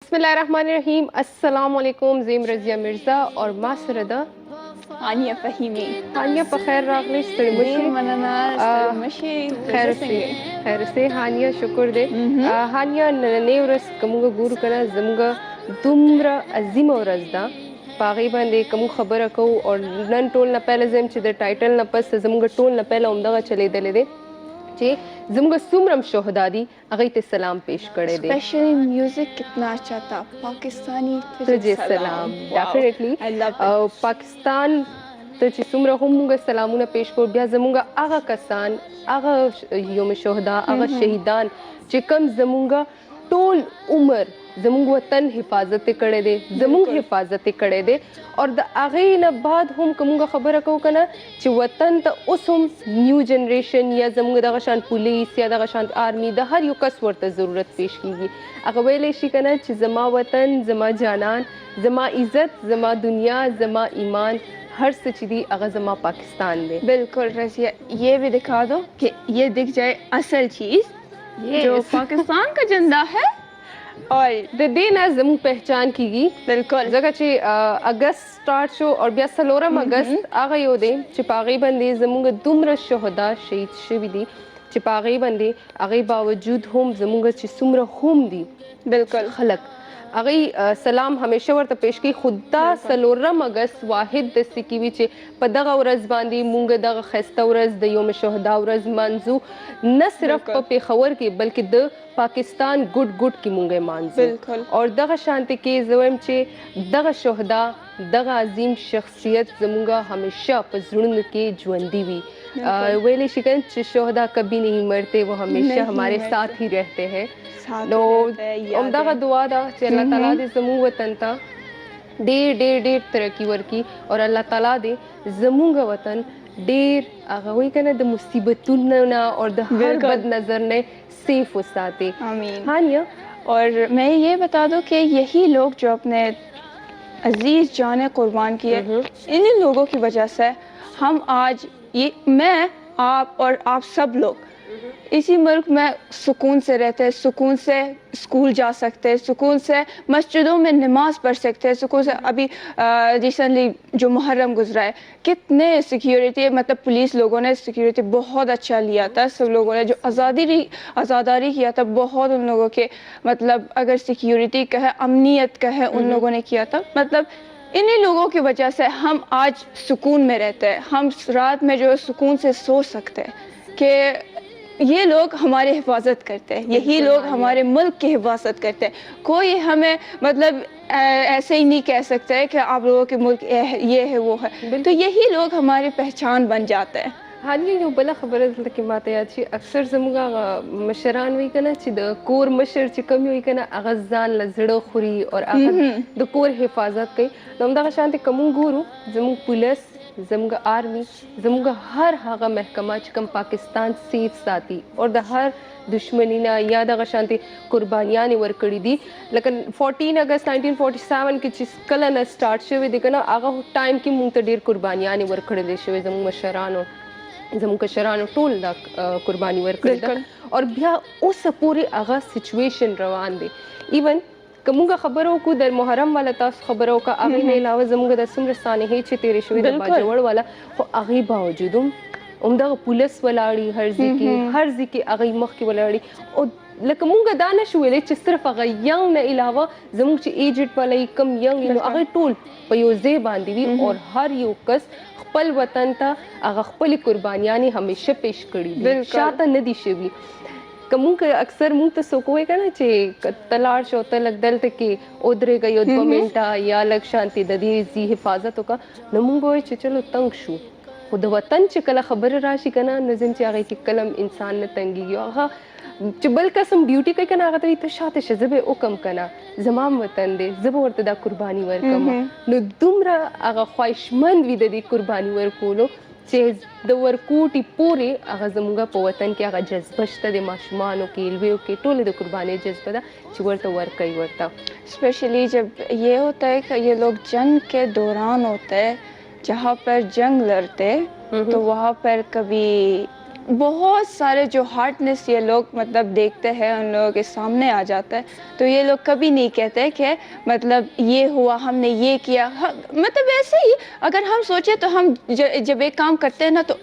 बिस्मिल्लाहिर्रहमानिर्रहीम अस्सलाम वालेकुम ज़ेम रज़िया मिर्ज़ा और ما سره ده هانیه فهیمي هانیه په خیر راغلی ستړي مه شئ. مننه ستړي مشي خیر اوسئ خیر اوسئ هانیه شکر دی. هانیه نننۍ ورځ که موږ ګورو که نه زموږ دومره عظیمه ورځ ده په هغې باندې که موږ خبره کوو او نن ټول نه پیله زه یم چې د ټایټل نه پس زموږ ټول نه پیله همدغه چلېدلی دی چې زموږ څومره هم شهدا دي هغوی ته سلام پیش کړی دی. اسپیشلی میوزک کتنا اچھا تھا پاکستانی تجھے سلام ډیفینیټلی او پاکستان ته چې څومره هم موږ سلامونه پیش کړو بیا زموږ هغه کسان هغه یوم شهدا هغه شهیدان چې کوم زموږ ټول عمر زموږ وطن حفاظت یې کړی دی زموږ حفاظت یې کړی دی او د هغې نه بعد هم که موږ خبره کوو که نه چې وطن ته اوس هم نیو جنریشن یا زموږ دغه شان پولیس یا دغه شان آرمي د هر یو کس ورته ضرورت پیش کیږي هغه ویلی شي که نه چې زما وطن زما جانان زما عزت زما دنیا زما ایمان ہر څه چې دي هغه زما پاکستان دی. بالکل رضیہ یہ بھی دکھا دو کہ یہ دکھ جائے اصل چیز جو پاکستان کا جھنڈا ہے اور د دې نه زموږ پہچان کیږي. بالکل ځکه چې اګست سٹارټ شو او بیا 4 اګست هغه یو دی چې په هغې باندې زموږ دومره شهدا شهید شوي دي چې په هغې باندې هغې باوجود هم زموږ چې څومره هم دي بالکل خلک هغوی سلام همیشه ورته پیش کوي. خو دا 4 اګست واحد داسې کیوي چې په دغه ورځ باندې مونږ دغه ښایسته ورځ د یوم شهدا ورځ مانځو نه صرف په پېښور کې بلکې د پاکستان ګوټ ګوټ کې مونږ یې مانځو او دغه شانتې کې زه وایم چې دغه شهدا دغه عظیم شخصیت زموږ همیشه په زړونو کې ژوندي وي. ویلی شي که چې شهدا کبھی نہیں مرتے وہ ہمیشہ ہمارے ساتھ ہی رہتے ہیں. نو همدغه دعا ده چې الله تعالی دې زموږ وطن ته ډېر ډېر ډېر ترقي ورکړي او الله تعالی دې زموږ وطن ډېر هغه وایي که نه د مصیبتونو نه او د هر بد نظر نه سیف وساتي. آمین. ہانیہ اور میں یہ بتا دوں کہ یہی لوگ جو اپنے عزیز جانیں قربان کیے انہی لوگوں کی وجہ سے ہم آج میں آپ اور آپ سب لوگ اسی ملک میں سکون سے رہتے ہیں سکون سے اسکول جا سکتے ہیں سکون سے مسجدوں میں نماز پڑھ سکتے ہیں سکون سے. ابھی ریسنٹلی جو محرم گزرا ہے کتنے سیکیورٹی مطلب پولیس لوگوں نے سیکیورٹی بہت اچھا لیا تھا. سب لوگوں نے جو آزاداری کیا تھا بہت ان لوگوں کے مطلب اگر سیکیورٹی کا ہے امنیت کا ہے ان لوگوں نے کیا تھا. مطلب انہی لوگوں کی وجہ سے ہم آج سکون میں رہتے ہیں. ہم رات میں جو سکون سے سو سکتے ہیں کہ یہ لوگ ہماری حفاظت کرتے ہیں یہی لوگ ہمارے ملک کی حفاظت کرتے ہیں. کوئی ہمیں مطلب ایسے ہی نہیں کہہ سکتا ہے کہ آپ لوگوں کے ملک یہ ہے وہ ہے. تو یہی لوگ ہماری پہچان بن جاتے ہیں. هانیه یو بله خبره دلته کې ماته یاد شي اکثر زموږ هغه مشران وایي که نه چې د کور مشر چې کوم وي که نه هغه ځان له زړه خوري او هغه د کور حفاظت کوي. نو همدغه شانتې که موږ ګورو زموږ پولیس زموږ آرمي زموږ هر هغه محکمه چې کوم پاکستان سیف ساتي او د هر دشمنی نه یا دغه شانتې قربانیانې ورکړي دي. لکه 14 اګست 1947 کې چې کله نه سټارټ شوی دی که نه هغه ټایم کې موږ ته ډېر قربانیانې ورکړلې شوې زموږ مشرانو زموږ کشرانو ټول دا قرباني ورکړې ده او بیا اوسه پورې هغه سچویشن روان دی. ایون که موږ خبره وکړو د محرم والا تاسو خبره وکړه هغې نه علاوه زموږ د څومره سانحې چې تېرې شوې د باجوړ والا خو هغې باوجود هم همدغه پولیس ولاړي هر ځای کې هغې مخکې ولاړي او لکه موږ دا نه شو ویلی چې صرف هغه ینګ نه علاوه زموږ چې ایجډ والا کم ینګ نو هغې ټول په یو ځای باندې وي او هر یو کس خپل وطن ته هغه خپلې قربانیانې همیشه پیش کړي دي شاته نه دي شوي. که مونږ اکثر مونږ ته څوک وایي که نه چې ته لاړ شو ته لږ دلته کې ودرېږه یو 2 منټه یا لږ شانتې د دې ځي حفاظت وکړه نو مونږ به وایو چې چلو تنګ شو. خو د وطن چې کله خبره راشي که نه نظم چې هغې کې کله انسان نه تنګېږي هغه چې بل قسم ډیوټي کوي که نه هغه ته وایي ته شاته شه زه به یې وکړم که نه زما هم وطن دی زه به ورته دا قرباني ورکړم. نو دومره هغه خواهشمند وي د دې قرباني ورکولو چې د ورکوټي پورې هغه زموږ په وطن کې هغه جذبه شته د ماشومانو کې لویو کې ټولې د قربانۍ جذبه ده چې ورته ورکوي ورته. اسپیشلی جب یہ ہوتا ہے کہ یہ لوگ جنگ کے دوران ہوتے ہیں جہاں پر جنگ لڑتے تو وہاں پر کبھی بہت سارے جو ہارڈنس یہ لوگ مطلب دیکھتے ہیں ان لوگوں کے سامنے آ جاتا ہے, تو یہ لوگ کبھی نہیں کہتے کہ مطلب یہ ہوا, ہم نے یہ کیا. مطلب ایسے ہی اگر ہم سوچیں تو ہم جب ایک کام کرتے ہیں نا تو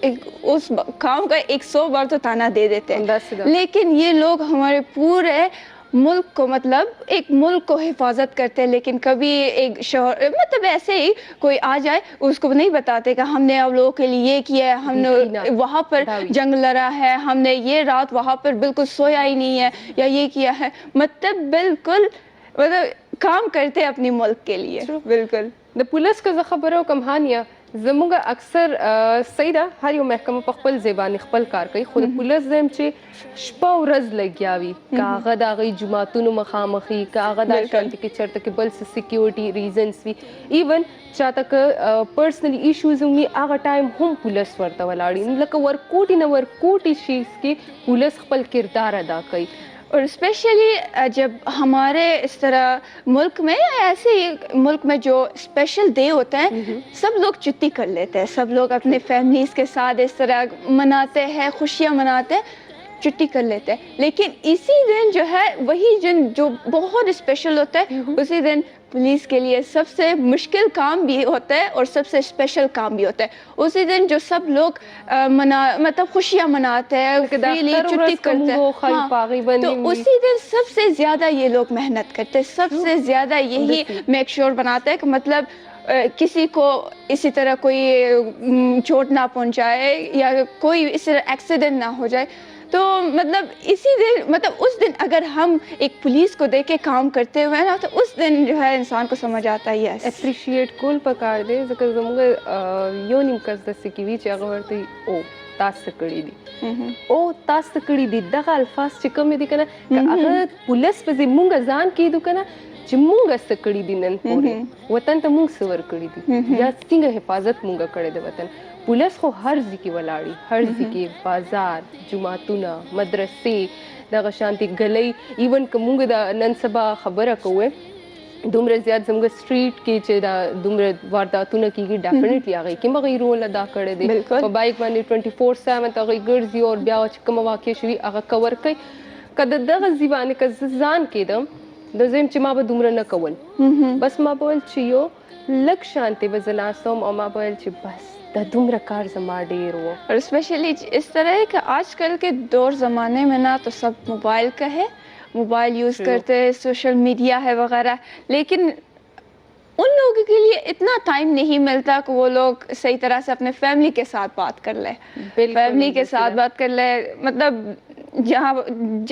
اس کام کا 100 بار تو تانا دے دیتے ہیں, لیکن یہ لوگ ہمارے پورے ملک کو مطلب ایک ملک کو حفاظت کرتے ہیں, لیکن کبھی ایک شوہر مطلب ایسے ہی کوئی آ جائے اس کو نہیں بتاتے کہ ہم نے اب لوگوں کے لیے یہ کیا ہے, ہم نے وہاں پر جنگ لڑا ہے, ہم نے یہ رات وہاں پر بالکل سویا ہی نہیں ہے, یا یہ کیا ہے. مطلب بالکل مطلب کام کرتے ہیں اپنی ملک کے لیے. بالکل د پولیس که زه خبره وکم هانیه زموږ اکثر صحیح ده هر یو محکمه په خپل ځای باندې خپل کار کوي, خو د پولیس ځایم چې شپه ورځ لګیا وي, که هغه د هغوی جوماتونو مخامخ وي, که هغه دا شانتې کې چېرته کې بل څه سیکیورټي ریزنس وي, ایون چاته که پرسنلی ایشوز هم وي هغه ټایم هم پولیس ورته ولاړ وي. لکه ورکوټي نه ورکوټي شیز کې پولیس خپل کردار ادا کوي. اور اسپیشلی جب ہمارے اس طرح ملک میں ایسے ہی ملک میں جو اسپیشل ڈے ہوتا ہے سب لوگ چھٹی کر لیتے ہیں, سب لوگ اپنے فیملیز کے ساتھ اس طرح مناتے ہیں, خوشیاں مناتے ہیں, چھٹی کر لیتے ہیں. لیکن اسی دن جو ہے وہی دن جو بہت اسپیشل ہوتا ہے, اسی دن پولیس کے لیے سب سے مشکل کام بھی ہوتا ہے اور سب سے اسپیشل کام بھی ہوتا ہے. اسی دن جو سب لوگ مطلب خوشیاں مناتے ہیں, چھٹی کرتے ہیں, تو اسی دن سب سے زیادہ یہ لوگ محنت کرتے ہیں, سب سے زیادہ یہی میک شیور بناتے ہیں کہ مطلب کسی کو اسی طرح کوئی چوٹ نہ پہنچائے یا کوئی اس طرح ایکسیڈنٹ نہ ہو جائے. تو مطلب اسی دن مطلب اس دن اگر ہم ایک پولیس کو دیکھ کے کام کرتے ہوئے نا تو اس دن جو ہے انسان کو سمجھ آتا ہے یس اپریشیټ کول پکار دی, ځکه زموږ یو نیم کس داسې کې وي چې هغه ورته او تاسو کړي دي, او تاسو کړي دي, دغه الفاظ چې کوم دي کنه هغه پولیس په زموږ ځان کې دي کنه چې مونږ څه کړي دي نن پورې وطن ته مونږ څه ورکړي دي یا څنګه حفاظت مونږ کړی د وطن. پولیس خو هر ځای کې ولاړي, هر ځای کې بازار, جوماتونه, مدرسې, دغه شانتې ګلۍ, ایون که مونږ د نن سبا خبره کوو دومره زیات زموږ سټریټ کې چې دا دومره وارداتونه کېږي ډیفینیټلی هغې کې هم هغوی رول ادا کړی دی. په بایک باندې 24/7 هغوی ګرځي او بیا چې کومه واقع شوي هغه کور کوي. که د دغه ځای باندې که زه ځان کېدم د زه یم چې ما به دومره نه کول, بس ما به ویل چې یو لږ شانتې به زه ناسته وم او ما به ویل چې بس دا دومره کار زما ډېر و. اور اسپیشلی اس طرح ہے کہ آج کل کے دور زمانے میں نا تو سب موبائل کا ہے, موبائل یوز کرتے ہیں, سوشل میڈیا ہے وغیرہ, لیکن ان لوگوں کے لیے اتنا ٹائم نہیں ملتا کہ وہ لوگ صحیح طرح سے اپنے فیملی کے ساتھ بات کر لیں, فیملی کے ساتھ بات کر لیں. مطلب جہاں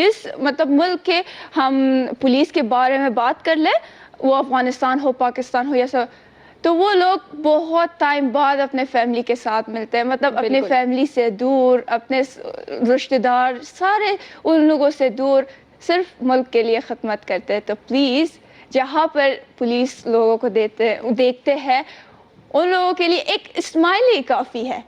جس مطلب ملک کے ہم پولیس کے بارے میں بات کر لیں, وہ افغانستان ہو, پاکستان ہو, یا سب, تو وہ لوگ بہت ٹائم بعد اپنے فیملی کے ساتھ ملتے ہیں. مطلب اپنے فیملی سے دور, اپنے رشتہ دار سارے ان لوگوں سے دور, صرف ملک کے لیے خدمت کرتے ہیں. تو پلیز جہاں پر پولیس لوگوں کو دیکھتے ہیں ان لوگوں کے لیے ایک اسمائل ہی کافی ہے.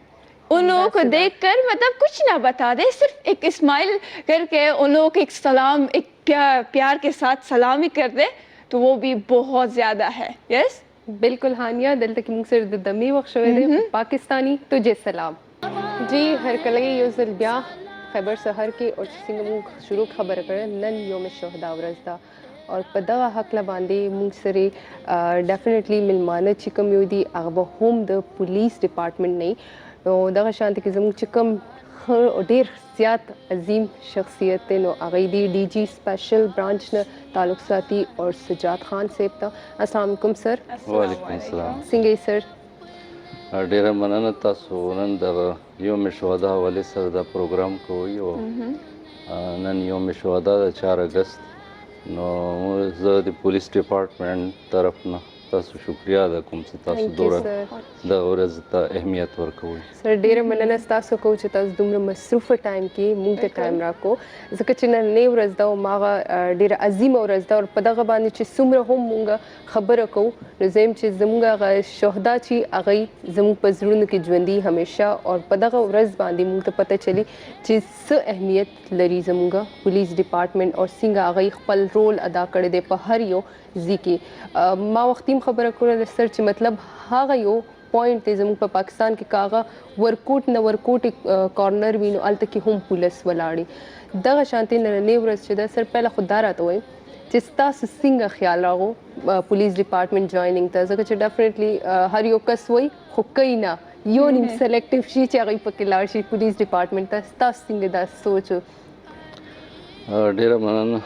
ان لوگوں کو دیکھ کر مطلب کچھ نہ بتا دے, صرف ایک اسمائل کر کے ان لوگوں کو ایک سلام, ایک پیار کے ساتھ سلامی کر دے, تو وہ بھی بہت زیادہ ہے. یس بالکل هانیه, دلته کې موږ سره د دمې وخت شوی دی پاکستانی تجھے سلام. جی هرکله یو ځل بیا خیبر سحر کې او چې څنګه موږ شروع خبره کړې نن یوم شهدا ورځ ده, او په دغه هکله باندې موږ سره ډیفینیټلی ملمانه چې کوم یو دي هغه به هم د پولیس ډپارټمنټ نه وي. نو دغه شانتې کې زموږ چې کوم ډېر زیات عظیم شخصیت دی نو هغوی دی ڈی جی اسپیشل برانچ نه تعلق ساتي اور سجاد خان صاحب ته. السلام علیکم سر. وعلیکم السلام. څنګه یې سر؟ ډیره مننه, تاسو نن د یوم شهدا حوالې سره دا پروګرام کوئ, او نن یوم شهدا د 4 اګست, نو زه د پولیس ډپارټمنټ طرف نه تاسو شکریہ ادا کوم چې تاسو دوره د ورځ ته اهمیت ورکوئ. سر ډیره مننه ستاسو کوم چې تاسو دومره مصروفه ټایم کې موږ ته ټایم راکو, ځکه چې نننۍ ورځ ده او هغه ډیره عظیمه ورځ ده, او په دغه باندې چې څومره هم موږ خبره کوو نو زه یم چې زموږ هغه شهدا چې هغوی زموږ په زړونو کې ژوندي همیشه, او په دغه ورځ باندې موږ ته پته چلی چې څه اهمیت لري زموږ پولیس ډپارټمنټ او څنګه هغوی خپل رول ادا کړی دی په هر یو ځای کې. ما وختي هم خبره کړې ده سر چې مطلب هغه یو پوینټ دی زموږ په پاکستان کې کاغه ورکوټ نه ورکوټ کارنر وي نو هلته کې هم پولیس ولاړي دغه شانتې نننۍ ورځ چې ده سر پهله خو دا راته وایم چې ستاسو څنګه خیال راغو پولیس ډپارټمنټ جویننګ ته ځکه چې ډیفینیټلی هر یو کس وایي خو کوي نه یو نیم سلیکټیو شي چې هغوی پکې لاړ شي پولیس ډپارټمنټ ته ستاسو څنګه دا سوچ ډیره مننه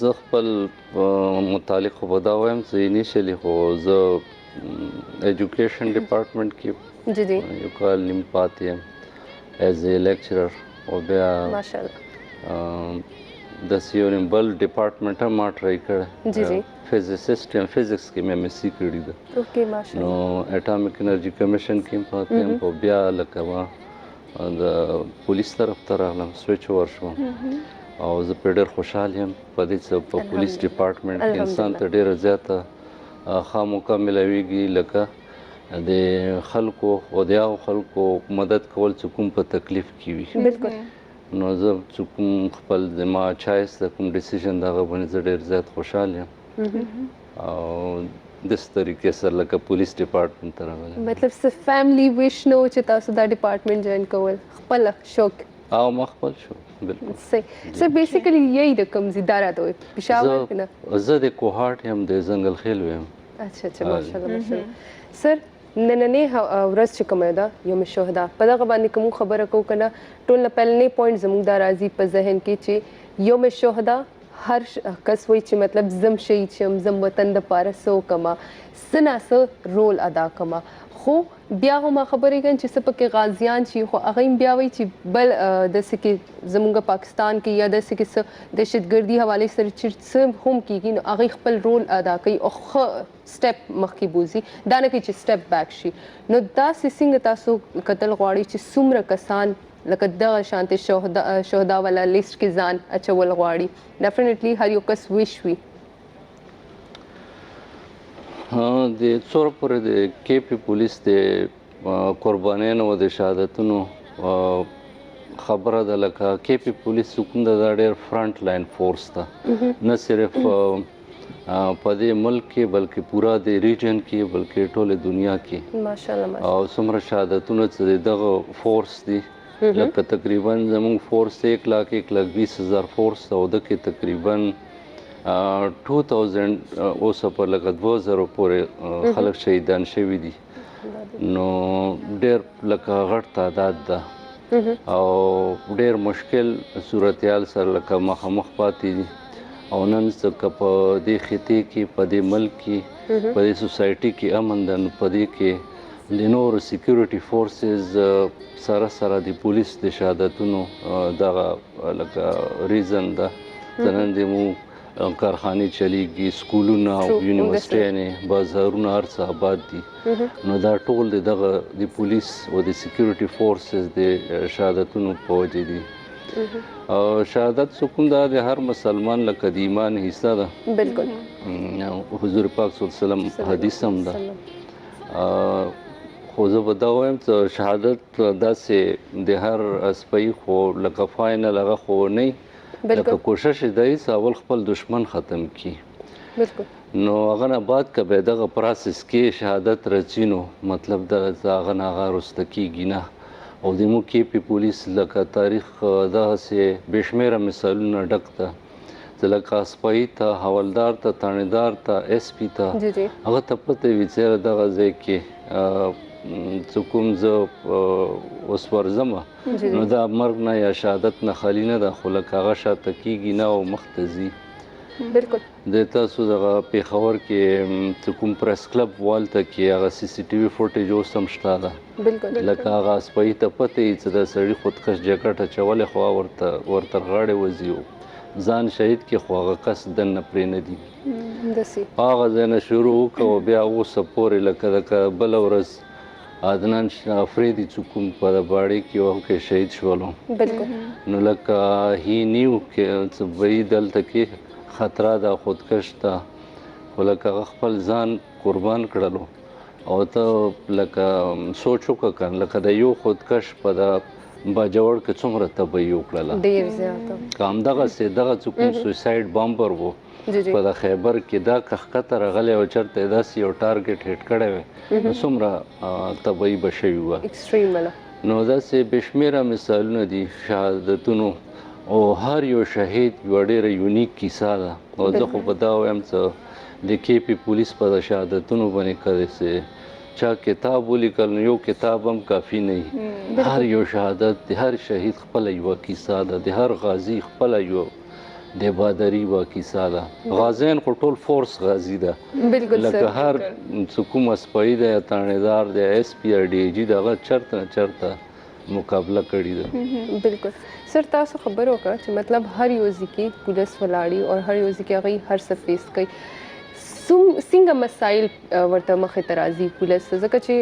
زه خپل متعلق خو به دا وایم چې انیشلی خو زه ایجوکیشن ډپارټمنټ کې جی جی یو کال نیم پاتې یم ایز ا لیکچرر او بیا ماشاءالله داسې یو نیم بل ډپارټمنټ هم ما ټرای جی جی کړی فزیسسټ یم فزکس کې مې ایم ایس سی کړې ده اوکې ماشاءالله نو اټامیک انرژي کمیشن کې هم پاتې یم خو بیا لکه ما د پولیس طرف ته راغلم سویچ اوور شوم او زه پرې ډېر خوشحال یم په دې چې په پولیس ډپارټمنټ کې انسان ته ډېره زیاته ښه موقع میلاویږي لکه د خلکو او د هغو خلکو مدد کول چې کوم په تکلیف کې وي بالکل نو زه چې کوم خپل زما چایس د کوم ډیسیژن د هغه باندې زه ډېر زیات خوشحال یم او داسې طریقې سره لکه پولیس ډپارټمنټ ته راغلی مطلب څه فیملی وش نه و چې تاسو دا ډپارټمنټ جوین کول خپل شوق او ما خپل شو بالکل صحیح سر بیسیکلی یہی رقم زی دارا تو پشاور کې نه زه د کوهاټ یم د ځنګل خیل یم اچھا اچھا ماشاءالله ماشاءالله سر نننې ورځ چې کومه ده یوم شهدا په دغه باندې کوم خبره کو کنه ټول نه پهلنې پوینټ زموږ دا راځي په ذهن کې چې یوم شهدا هر کس وایي چې مطلب زم شهید شم زم وطن د پاره سو کما سنا څه رول ادا کما خو بیا هم خبرې کوي چې څه پکې غازیان شي خو هغه هم بیا وایي چې بل داسې کې زموږ پاکستان کې یا داسې کې څه دهشتګردي حوالې سره چې څه هم کېږي نو هغوی خپل رول ادا کوي او ښه سټیپ مخکې بوځي دا نه کوي چې سټیپ بیک شي نو داسې څنګه تاسو کتل غواړئ چې څومره کسان لکه دغه شانتې شهدا والا لیسټ کې ځان اچول غواړي ډیفینیټلی هر یو کس ویش وي د څوره پورې د کے پی پولیس د قربانیانو او د شهادتونو خبره ده لکه کے پی پولیس کوم دا ډېر فرنٹ لاین فورس ده نه صرف په دې ملک کې بلکې پورا د ریجن کې بلکې ټوله دنیا کې ماشاءالله او څومره شهادتونه چې دغه فورس دي لکه تقریبا زموږ فورس 1,20,000 فورس او دغه تقریبا 2000 اوس په لکه 2000 پورې خلک شهیدان شوي دي نو ډېر لکه غټ تعداد ده او ډېر مشکل صورتحال سره لکه مخامخ پاتې دي او نن څه په دې خطې کې په دې ملک کې په دې سوسایټي کې امن ده نو په دې کې د نورو سیکیورټي فورسز سره د پولیس د شهادتونو دغه لکه ریزن ده نن د مو کارخانې چلیږي سکولونه او یونیورسټیانې بازارونه هر څه آباد دي نو دا ټول دغه د پولیس او د سیکیورټي فورسز د شهادتونو په وجې دي او شهادت کوم دا د هر مسلمان لکه د ایمان حصہ ده بالکل حضور پاک صلی الله علیه وسلم حدیث هم ده خو زه به دا وایم چې شهادت داسې د هر اسپی خو لکه فاینل هغه خو نه لکه کوشش دی چې اول خپل دشمن ختم کی بالکل نو هغه نه بعد که به دغه پروسس کې شهادت راځي نو مطلب دا هغه نه هغه وروسته کېږي نه او د مو کې پی پولیس لکه تاریخ دغسې بې شمېره مثالونه ډک ده چې لکه اسپایي ته حوالدار ته تانیدار ته ایس پي ته هغه ته پته وي چې دغه ځای کې چې کوم زه اوس ورځمه نو دا مرګ نه یا شهادت نه خالي نه ده خو لکه هغه شاته کېږي نه او مخته ځي بالکل د تاسو دغه پېښور کې چې کوم پریس کلب والته کې هغه سی سی ټي وي فوټیج اوس هم شته ده بالکل لکه هغه اسپایي ته پته وي چې د سړي خودکش جاکټ اچولی خو ورته غاړې وځي ځان شهید کې خو هغه کس دننه پرې نه دي هغه ځای نه شروع وکړه بیا اوسه پورې لکه بله ورځ عدنان افریدي چې کوم په باړې کې وو کې شهید شولو بالکل نو لکه هی نیو کې چې وایي دلته کې خطره ده خودکش ده خو لکه خپل ځان قربان کړلو او ته لکه سوچ وکړه لکه د یو خودکش په د باجوړ کې څومره تباهي وکړله ډېر زیاته که همدغسې دغه چې کوم سویساید بامبر و جی جی په د خیبر کې دا کښکته راغلی او چېرته یې داسې یو ټارګېټ هټ کړی وی نو څومره تباهي به شوي وه. ایکسټریم والا. نو داسې بې شمېره مثالونه دي شهادتونو او هر یو شهید یوه ډېره یونیک کیسه ده. او زه خو په دا وایم څه د کې پی پولیس په د شهادتونو باندې که داسې چا کتاب ولیکل نو یو کتاب هم کافي نه وي. هر یو شهادت د هر شهید خپله یوه کیسه ده، د هر غازي خپله یو د بهادري یوه کیسه ده. غازیان خو ټول فورس غازي ده، بالکل سر. لکه هر څه کومه سپایي ده یا تاڼېدار دی ایس پي یا ډي ای جي د هغه چېرته نه چېرته مقابله کړې ده. بالکل سر. تاسو خبر وکړه چې مطلب هر یو ځای کې پولیس ولاړي او هر یو ځای کې هغوی هر څه فیس کوي. څنګه مسایل ورته مخې ته راځي پولیس ته؟ ځکه چې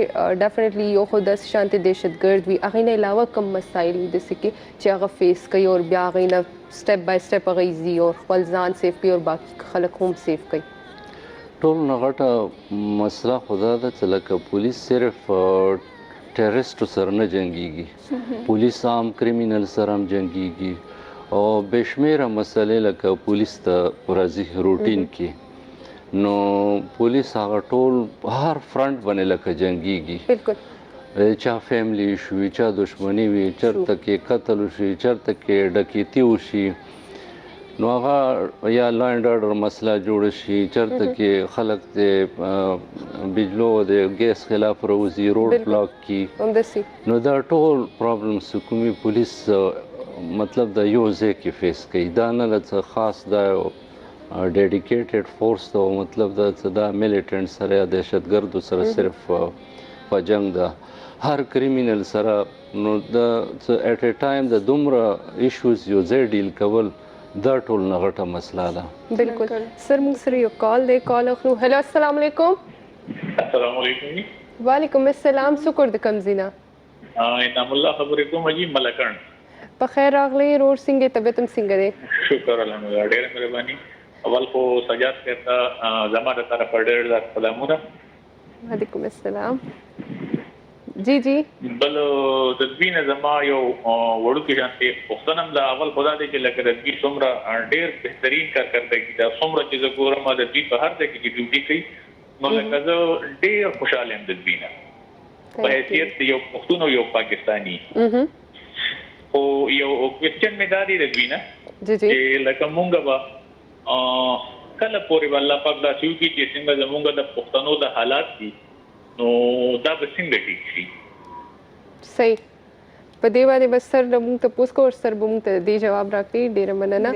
ډیفینیټلی یو خو داسې شانتې دهشتګرد وي، هغې نه علاوه کم مسایل وي داسې کې چې هغه فیس کوي او بیا هغې نه سټیپ بای سټیپ هغوی ځي او خپل ځان سیف کوي او باقي خلک هم سیف کوي. ټول نه غټه مسله خو دا ده چې لکه پولیس صرف ټیرریسټو سره نه جنګیږي، پولیس عام کریمینل سره هم جنګیږي او بې شمېره مسلې لکه پولیس ته راځي روټین کې. نو پولیس هغه ټول هر فرنټ باندې لکه جنګیږي. بالکل. چا فیملی ایشو وي، چا دشمني وي، چېرته کې قتل وشي، چېرته کې ډکیتي وشي، نو هغه یا لا اینډ آرډر مسله جوړه شي، چېرته کې خلک د بجلو د ګیس خلاف راوځي، روډ بلاک کړي. همداسې نو دا ټول پرابلمس کومي پولیس مطلب د یو ځای کې فیس کوي. دا نه ده څه خاص دا ډیډیکیټډ فورس ته، مطلب دا میلیټنټ سره یا دهشتګردو سره صرف په جنګ ده. هر کریمینل سره نو د ایټ ا ټایم د دومره ایشوز یو ځای ډیل کول دا ټول نه غټه مسله ده. بالکل سر. موږ سره یو کال دی، کال اخلو. هلو السلام علیکم. السلام علیکم. وعلیکم السلام. څوک د کوم ځای نه؟ انعام الله خبرې کوم جی ملکڼ. په خیر راغلی رور. څنګه طبیعت هم څنګه دی؟ شکر الحمدلله، ډېره مهرباني. اول خو سجاد کہتا زما د طرفه ډېر زیات سلامونه. وعلیکم السلام. جی جی. بل د دوی نه زما یو وړوکی شانتې پوښتنه هم ده. اول خدا دی چې لکه د دوی څومره ډېر بهترین کارکردګي ده، څومره چې زه ګورم د دوی په هر ځای کې چې ډیوټي کوي، نو لکه زه ډېر خوشحاله یم د دوی نه په حیثیت د یو پښتون او یو پاکستاني. خو یو کوېسچن مې دا دی د دوی نه چې لکه مونږ به کله پورې به الله پاک داسې وکړي چې څنګه زمونږ د پښتنو د حالات دي نو دا به څنګه ټیک شي؟ صحیح. په دې باندې بس سر موږ تپوس کوو، سر به موږ ته دې جواب راکړي. ډېره مننه.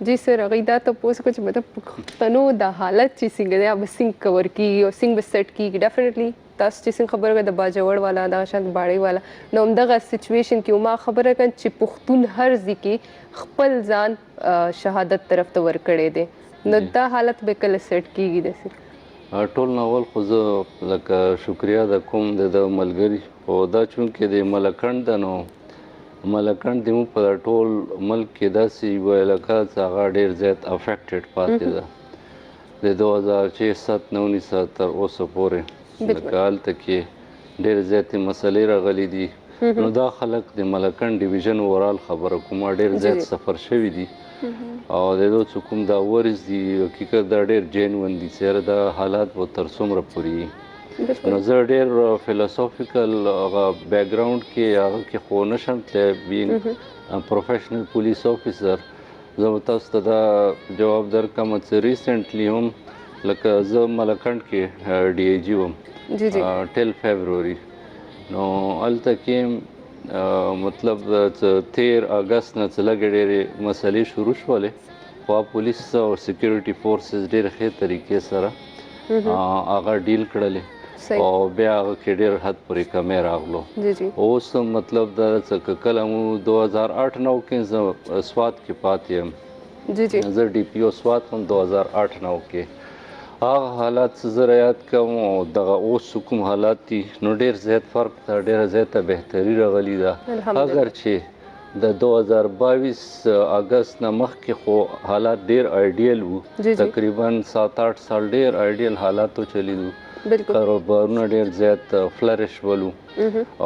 جی سر. هغوی دا تپوس کوو چې مطلب پښتنو د حالت چې څنګه دی هغه به څنګه کور کېږي او څنګه به سیټ کېږي. ډیفینیټلی تاسو چې څنګه خبره کړه د باجوړ والا دغه شان باړې والا، نو همدغه سچویشن کې ما خبره کړه چې پښتون هر ځای کې خپل ځان شهادت طرف ته ورکړی دی، نو دا حالت به کله سیټ کېږي؟ داسې ټول ناول خو زه لکه شکریا د کوم د ملګري خو دا چونکې د ملکڼ ده، نو ملکڼ د موږ په ټول ملک کې داسې یوه علاقه چې هغه ډېر زیات افیکټډ پاتې ده د 2006 19 تر اوسه پورې. لکه هلته کې ډېر زیاتې مسلې راغلي دي. نو دا خلک د ملکڼ ډیویژن اورال خبره کومه ډېر زیات سفر شوي دي او د دو څه کوم دا ورز دي حقیقت دا ډېر جینون دي چې دا حالات به تر څومره پورې. نو زه ډېر فلسافیکل هغه بیکګراوند کې هغه کې خو نشم تللی، بینګ پروفیشنل پولیس افیسر. زه به تاسو ته دا جواب درکړم چې ریسنټلی هم لکه زه ملکڼ کې ډي ای جي وم ټل فبروري. نو هلته کې مطلب 13 اګست نه څه لږې ډېرې مسلې شروع شولې، خو پولیس او سیکیورټي فورسز ډېر ښې طریقې سره هغه ډیل کړلې او بیا هغه کې ډېر حد پورې کمی راغلو. اوس مطلب دا چې کله مو 2008-9 کې زه سوات کې پاتې یم، زه ډي پي او سوات هم 2008-9 کې. هغه حالات چې زه یاد کوم او دغه اوس کوم حالات دي نو ډېر زیات فرق ته ډېره زیاته بهتري راغلي ده. اگر چې د 2022 اګست نه مخکې خو حالات ډېر آیډیل وو، تقریبا 7-8 سال ډېر آیډیل حالاتو چلیدو، کاروبارونه ډېر زیات فلرش ولو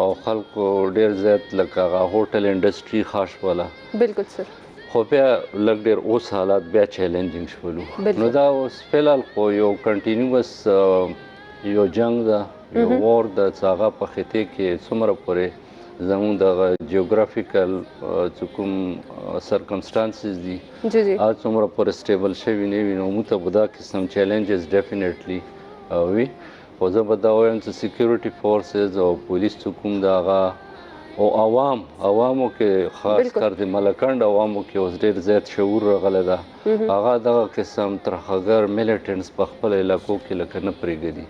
او خلکو ډېر زیات لکه هغه هوټل انډسټري خاص ولا. بالکل سر. خو بیا لږ ډېر اوس حالات بیا چیلنجینګ شولو نو دا اوس فلحال خو یو کنټینیوس یو جنگ ده یو وار ده چې هغه په خطې کې څومره پورې زموږ دغه جیوګرافیکل چې کوم سرکمسټانسز دي جی جی هغه څومره پورې سټیبل شوي نه وي نو موږ ته به دا قسم چیلنجز ډیفینیټلی وي خو زه به دا وایم چې سیکیورټي فورسز او پولیس چې کوم د هغه او عوامو کې خاص کر د ملکنډ عوامو کې اوس ډېر زیات شعور راغلی ده هغه دغه قسم ترهګر میلیټنټس په خپل علاقو کې لکه نه پرېږدي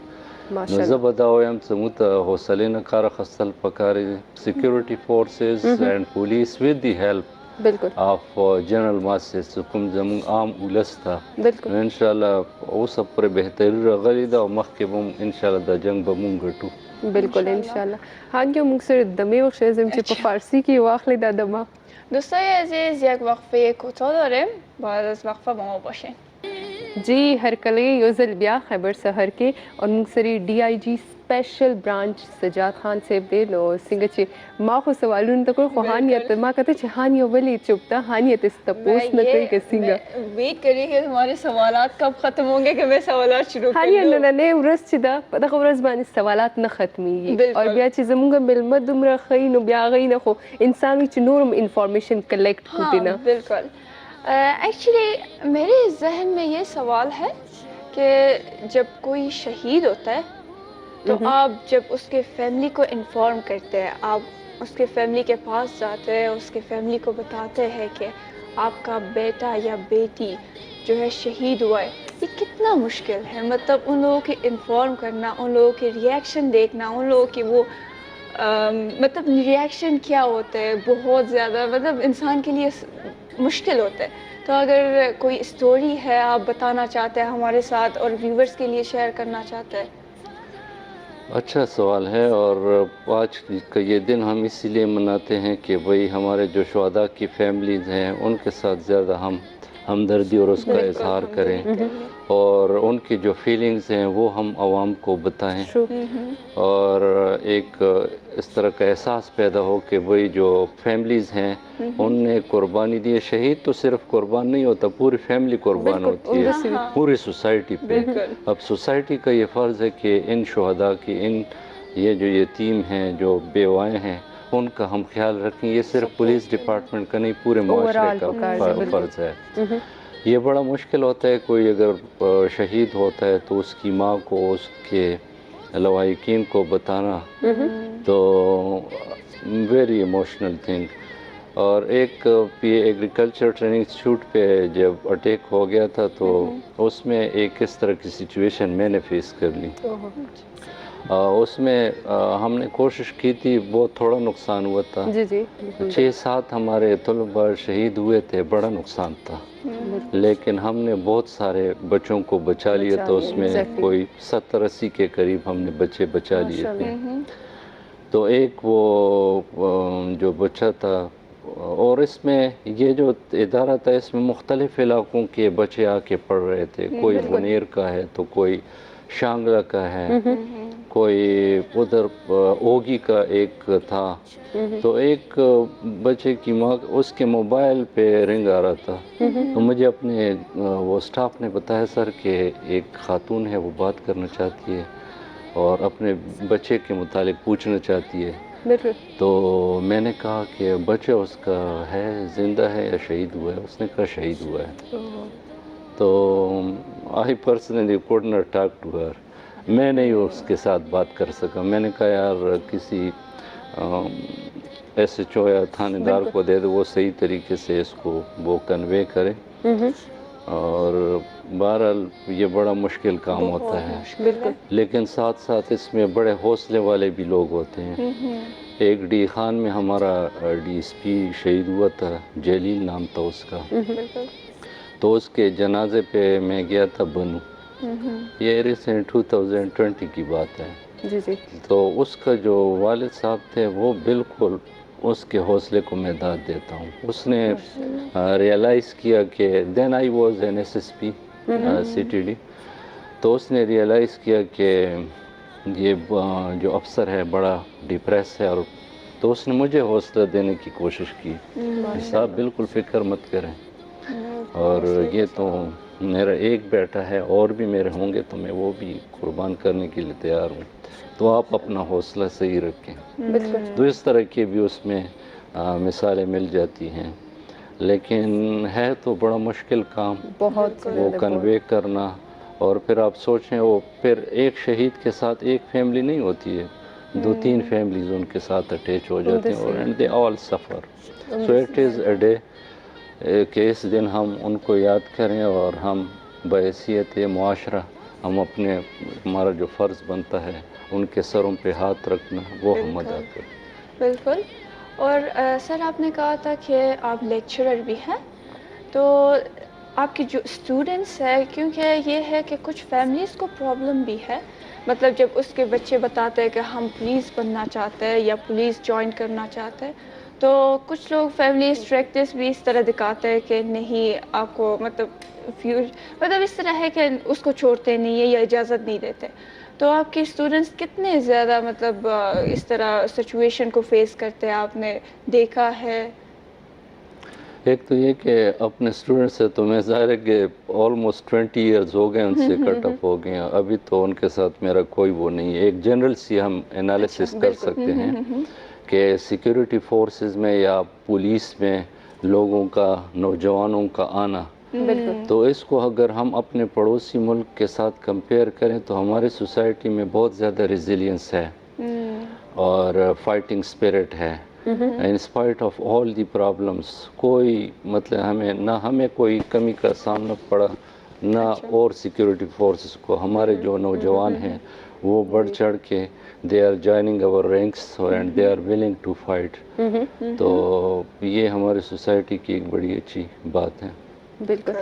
نو زه به دا وایم چې موږ ته حوصلې نه کار اخیستل پکار دي سیکیورټي فورسز اینډ پولیس وذ دی هیلپ بالکل آف جنرل ماسز چې کوم زموږ عام ولس ته بالکل نو انشاءالله اوس پورې بهتري راغلې ده او مخکې به هم انشاءالله دا جنګ به موږ ګټو بالکل انشاءالله هنگه موږ سره دمه وخت ازم چې په فارسی کې واخلې دا دمه دوستای عزیز یک وقفه کوتاه داریم بعد از وقفه با ما باشین جی هرکلی یو ځل بیا خیبر سحر کې او موږ سره ډي آی جی سپیشل برانچ سجاد خان صاحب دی نو څنګه چې ما خو سوالونه تکو خو هانیت ما کته چې هانیه ولې چوپتا هانیت استپوس نه کوي که څنګه ویٹ کریے کہ ہمارے سوالات کب ختم ہوں گے کہ میں سوالات شروع کر هانیه نن نه ورځ چې دا په دغه ورځ باندې سوالات نه ختميږي او بیا چې زموږ ملمه دومره خی نو بیا غي نه خو انسان چې نورم انفارمیشن کلیکټ کوي نه بالکل ایکچولی میرے ذہن میں یہ سوال ہے کہ جب کوئی شہید ہوتا ہے تو آپ جب اس کے فیملی کو انفارم کرتے ہیں آپ اس کے فیملی کے پاس جاتے ہیں اس کے فیملی کو بتاتے ہیں کہ آپ کا بیٹا یا بیٹی جو ہے شہید ہوا ہے یہ کتنا مشکل ہے مطلب ان لوگوں کی انفارم کرنا ان لوگوں کے ریئیکشن دیکھنا ان لوگوں کی وہ مطلب ریئیکشن کیا ہوتا ہے بہت زیادہ مطلب انسان کے لیے مشکل ہوتا ہے تو اگر کوئی اسٹوری ہے آپ بتانا چاہتے ہیں ہمارے ساتھ اور ویورز کے لیے شیئر کرنا چاہتے ہیں اچھا سوال ہے اور آج کا یہ دن ہم اسی لیے مناتے ہیں کہ بھئی ہمارے جو شہداء کی فیملیز ہیں ان کے ساتھ زیادہ ہم ہمدردی اور اس کا اظہار کریں اور ان کی جو فیلنگز ہیں وہ ہم عوام کو بتائیں اور ایک اس طرح کا احساس پیدا ہو کہ بھئی جو فیملیز ہیں ان نے قربانی دی ہے شہید تو صرف قربان نہیں ہوتا پوری فیملی قربان ہوتی ہے پوری سوسائٹی پہ اب سوسائٹی کا یہ فرض ہے کہ ان شہداء کی یہ جو یتیم ہیں جو بیوائیں ہیں ان کا ہم خیال رکھیں یہ صرف پولیس ڈپارٹمنٹ کا نہیں پورے معاشرے کا فرض ہے یہ بڑا مشکل ہوتا ہے کوئی اگر شہید ہوتا ہے تو اس کی ماں کو اس کے لواحقین کو بتانا تو ویری ایموشنل تھنگ اور ایک ایگریکلچر ٹریننگ انسٹیٹیوٹ پہ جب اٹیک ہو گیا تھا تو اس میں ایک اس طرح کی سچویشن میں نے فیس کر لی اس میں ہم نے کوشش کی تھی بہت تھوڑا نقصان ہوا تھا 6-7 ہمارے طلباء شہید ہوئے تھے بڑا نقصان تھا لیکن ہم نے بہت سارے بچوں کو بچا لیا تھا اس میں کوئی 70-80 کے قریب ہم نے بچے بچا لیے تھے تو ایک وہ جو بچہ تھا اور اس میں یہ جو ادارہ تھا اس میں مختلف علاقوں کے بچے آ کے پڑھ رہے تھے کوئی بنیر کا ہے تو کوئی شانگلہ کا ہے کوئی ادھر اوگی کا ایک تھا تو ایک بچے کی ماں اس کے موبائل پہ رنگ آ رہا تھا تو مجھے اپنے وہ سٹاف نے بتایا سر کہ ایک خاتون ہے وہ بات کرنا چاہتی ہے اور اپنے بچے کے متعلق پوچھنا چاہتی ہے تو میں نے کہا کہ بچہ اس کا ہے زندہ ہے یا شہید ہوا ہے اس نے کہا شہید ہوا ہے تو آئی پرسنلی کوڈ ناٹ ٹاک ٹو ہر میں نہیں اس کے ساتھ بات کر سکا میں نے کہا یار کسی ایس ایچ او یا تھانے دار کو دے دو وہ صحیح طریقے سے اس کو وہ کنوے کرے اور بہرحال یہ بڑا مشکل کام ہوتا ہے لیکن ساتھ ساتھ اس میں بڑے حوصلے والے بھی لوگ ہوتے ہیں ایک ڈی خان میں ہمارا ڈی ایس پی شہید ہوا تھا جلیل نام تھا اس کا تو اس کے جنازے پہ میں گیا تھا بنو یہ ریسنٹ 2020 کی بات ہے تو اس کا جو والد صاحب تھے وہ بالکل اس کے حوصلے کو میں داد دیتا ہوں اس نے ریئلائز کیا کہ دین آئی واز این SSP CTD تو اس نے ریئلائز کیا کہ یہ جو افسر ہے بڑا ڈپریس ہے اور تو اس نے مجھے حوصلہ دینے کی کوشش کی کہ صاحب بالکل فکر مت کریں، اور یہ تو میرا ایک بیٹا ہے، اور بھی میرے ہوں گے تو میں وہ بھی قربان کرنے کے لیے تیار ہوں، تو آپ اپنا حوصلہ صحیح رکھیں۔ تو اس طرح کی بھی اس میں مثالیں مل جاتی ہیں، لیکن ہے تو بڑا مشکل کام بہت وہ کنوے کرنا، اور پھر آپ سوچیں وہ پھر ایک شہید کے ساتھ ایک فیملی نہیں ہوتی ہے، 2-3 فیملیز ان کے ساتھ اٹیچ ہو جاتے ہیں، اور اینڈ دے آل سفر۔ سو اٹ از اے ڈے کہ اس دن ہم ان کو یاد کریں، اور ہم بحیثیت معاشرہ ہم اپنے ہمارا جو فرض بنتا ہے ان کے سروں پہ ہاتھ رکھنا وہ ہم ادا کریں۔ بالکل۔ اور سر آپ نے کہا تھا کہ آپ لیکچرر بھی ہیں، تو آپ کے جو اسٹوڈنٹس ہیں، کیونکہ یہ ہے کہ کچھ فیملیز کو پرابلم بھی ہے، مطلب جب اس کے بچے بتاتے ہیں کہ ہم پولیس بننا چاہتے ہیں یا پولیس جوائن کرنا چاہتے ہیں، تو کچھ لوگ فیملی اسٹرکٹس بھی اس طرح دکھاتے ہیں کہ نہیں آپ کو مطلب اس طرح ہے کہ اس کو چھوڑتے نہیں ہیں یا اجازت نہیں دیتے، تو آپ کے اسٹوڈنٹس کتنے زیادہ مطلب اس طرح سچویشن کو فیس کرتے ہیں، آپ نے دیکھا ہے؟ ایک تو یہ کہ اپنے اسٹوڈنٹ سے تو میں ظاہر ہے کہ آلموسٹ 20 ایئرز ہو گئے ان سے کٹ اپ ہو گئے ہیں، ابھی تو ان کے ساتھ میرا کوئی وہ نہیں ہے۔ ایک جنرل سی ہم انالیسس کر سکتے ہیں کہ سیکیورٹی فورسز میں یا پولیس میں لوگوں کا، نوجوانوں کا آنا، تو اس کو اگر ہم اپنے پڑوسی ملک کے ساتھ کمپیئر کریں تو ہماری سوسائٹی میں بہت زیادہ ریزیلینس ہے اور فائٹنگ اسپرٹ ہے، ان اسپائٹ آف آل دی پرابلمس، کوئی مطلب ہمیں کوئی کمی کا سامنا پڑا نہ، اور سیکیورٹی فورسز کو، ہمارے جو نوجوان ہیں وہ بڑھ چڑھ کے دے آر جوائننگ اور رینکس اینڈ دے آر ولنگ ٹو فائٹ، تو یہ ہماری سوسائٹی کی ایک بڑی اچھی بات ہے۔ بالکل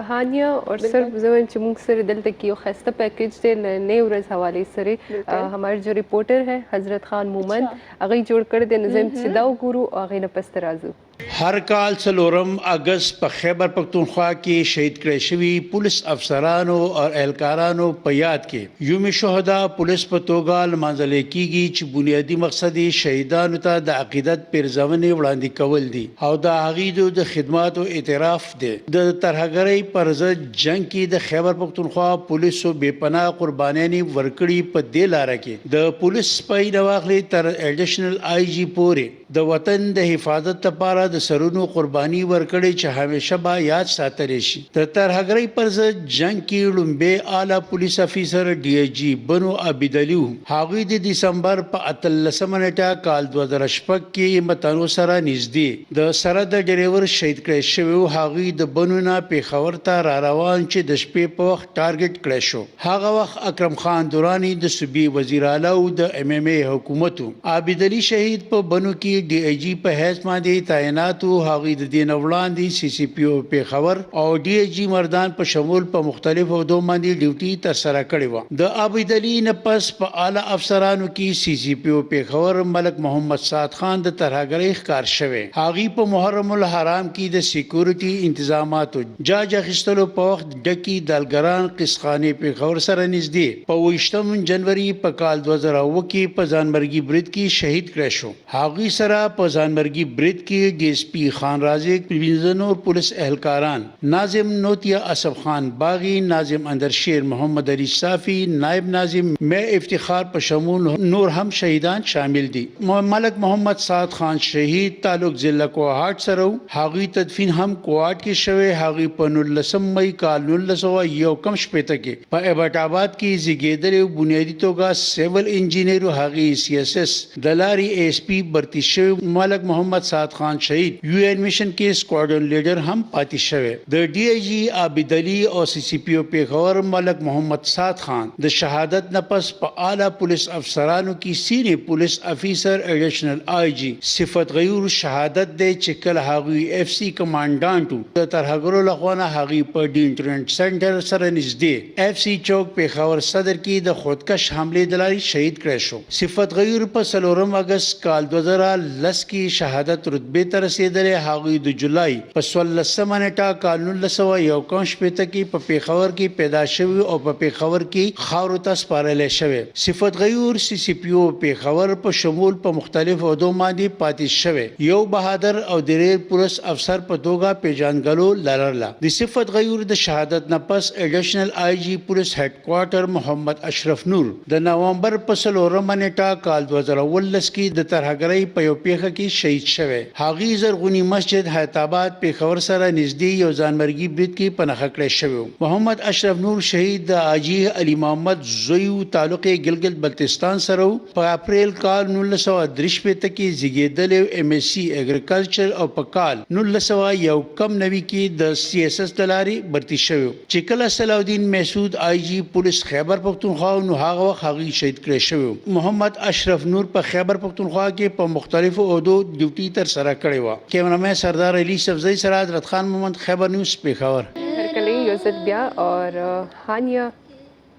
هانیه اور سر زمن چې موږ سره دلته کې یو خسته پیکیج دی نه ورځ حواله سره ہمارے جو رپورٹر ہے حضرت خان مومن هغه جوړ کړی دی، نظم چې دا وګورو هغه نه پس راځو۔ ہر کال 4 اگست په خیبر پختونخوا کې شهید کړی شوي پولیس افسرانو او اهلکارانو په یاد کې یوم شهدا پولیس په توګه لمانځل کیږي، چې بنیادی مقصد یې شهیدانو ته د عقیدت پیرزونې وړاندې کول دي او د هغوی د خدماتو اعتراف دی۔ د ترهګرۍ پر ضد جنگ کې د خیبر پختونخوا پولیسو بې پناه قربانیانې ورکړي، په دې لاره کې د پولیس سپی نه واخلي تر ایډیشنل آی جی پورې د وطن د حفاظت لپاره د سرونو قربانی ورکړي چې همیشه به یاد ساتل شي۔ د ترهګرۍ پر ضد جنگ کې لومړی اعلی پولیس افیسر ډي آی جی بنو عبیدعلي هغوی د دسمبر په 18 نیټه کال 2006 کې متنو سره نږدې د سره د ډریور شهید کړی شوی، هغوی د بنو نه پیښور ته را روان چې د شپې په وخت ټارګټ کړی شو۔ هغه وخت اکرم خان درانی د صوبې وزیر اعلی او د ایم ایم ای حکومت عبیدعلي شهید په بنو کې ډي آی جی په حیث باندې تعینات، هغوی د دې نه وړاندې سی سی پی او پیښور او ډي آی جی مردان په شمول په مختلفو عہدو باندې ډیوټي ترسره کړې وه۔ د عبیدعلي نه پس په اعلی افسرانو کې سی سی پی او پیښور ملک محمد سعد خان د ترهګرۍ ښکار شوی، هغوی په محرم الحرام کې د سیکورټي انتظاماتو جاج اخیستلو په وخت ډکي دالګران قسخانې پیښور سره نږدې په 28 جنوري په کال 2007 کې په ځانمرګي برید کې شهید کړی شو۔ هغوی سره په ځانمرګي برید کې ڈی ایس پی خان رازق، 15 نور پولیس اہلکاران، ناظم نوتیا اسف خان باغی، ناظم اندرشیر محمد علی صافی، نائب ناظم میں افتخار پر شمول نور ہم شہیدان شامل دی۔ ملک محمد سعد خان شہید تعلق ضلع کوهاټ سره هغوی تدفین هم کوهاټ کې شوی، هغوی په 19 مئی کال 1991 کې په ایبټ آباد کې زیږیدلی، بنیادی توګه سیول انجینیر، هغوی سی ایس ایس د لارې ای ایس پی برتی شوی۔ ملک محمد سعد خان شہید یو این مشن کې سکواډن لیډر هم پاتې شوی۔ د ډي آی جی عابدعلي او سی سی پی او پیښور ملک محمد سعد خان د شهادت نه پس په اعلی پولیس افسرانو کې سینیئر پولیس افیسر ایډیشنل آی جی صفت غیور شهادت دی، چې کله هغوی اف سی کمانډانټو د ترهګرو لخوا نه هغوی په ډینټرنټ سنټر سره نږدې اف سی چوک پیښور صدر کې د خودکش حملې د لارې شهید کړی شو۔ صفت غیور په 4 اگست کال 2010 کې شهادت رتبه ته ته رسیدلې هغوی د جولای په 14 نیټه کال 1991 کې په پیښور کې پیدا شوی او په پیښور کې خاورو ته سپارل شوی. صفت غیور سی سی پی او پیښور په شمول په مختلفو عہدو باندې پاتې شوی. یو بهادر او د ریل پولیس افسر په توګه پیژانګلو لرله. د صفت غیور د شهادت نه پس ایډیشنل آی جی پولیس هډ کوارټر محمد اشرف نور د نومبر په 4 نیټه کال 2019 کې د ترهګرۍ په یو پیښه کې شهید شوی. هغه زرغونی مسجد حیات آباد پیښور سره نږدې یو ځانمرګي برید کې پناه کړی شوی. محمد اشرف نور شهید د حاجی علي محمد زویو تعلق ګلګت بلتستان سره په اپریل کال 1963 کې زیږیدل ایم ایس سی اګریکلچر او په کال 1991 کې د سی ایس ایس دلاري برتی شوی. چې کله صلاح الدین مسعود آی جی پولیس خیبر پختونخوا نو هغه وخت هغه شهید کړی شوی. محمد اشرف نور په خیبر پختونخوا کې په مختلفو عہدو ډیوټي تر سره کړی و. کیمرامین سردار علي صفزی سره حضرت خان محمد، خیبر نیوز پیښور. هرکلی یو ځل بیا اور هانیا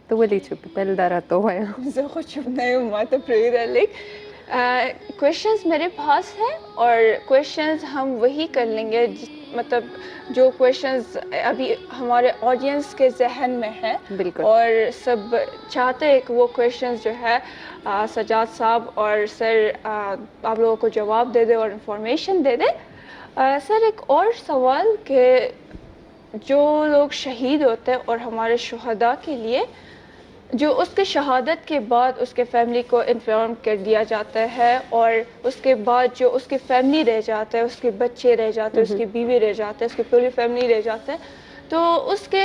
ته ولې چوپ تل دا راته ووایه. زه خو چپ نه یم، ما ته پرېږده. لیک کویشچنز میرے پاس ہیں اور کویشچنز ہم وہی کر لیں گے مطلب جو کویشچنز ابھی ہمارے آڈینس کے ذہن میں ہیں. بالکل. اور سب چاہتے ہیں کہ وہ کویشچنز جو ہے سجاد صاحب اور سر آپ لوگوں کو جواب دے دیں اور انفارمیشن دے دیں. سر ایک اور سوال کہ جو لوگ شہید ہوتے ہیں اور ہمارے شہداء کے لیے جو اس کے شہادت کے بعد اس کے فیملی کو انفارم کر دیا جاتا ہے اور اس کے بعد جو اس کی فیملی رہ جاتا ہے، اس کے بچے رہ جاتے ہیں، اس کی بیوی رہ جاتے ہیں، اس کی پوری فیملی رہ جاتے ہیں، تو اس کے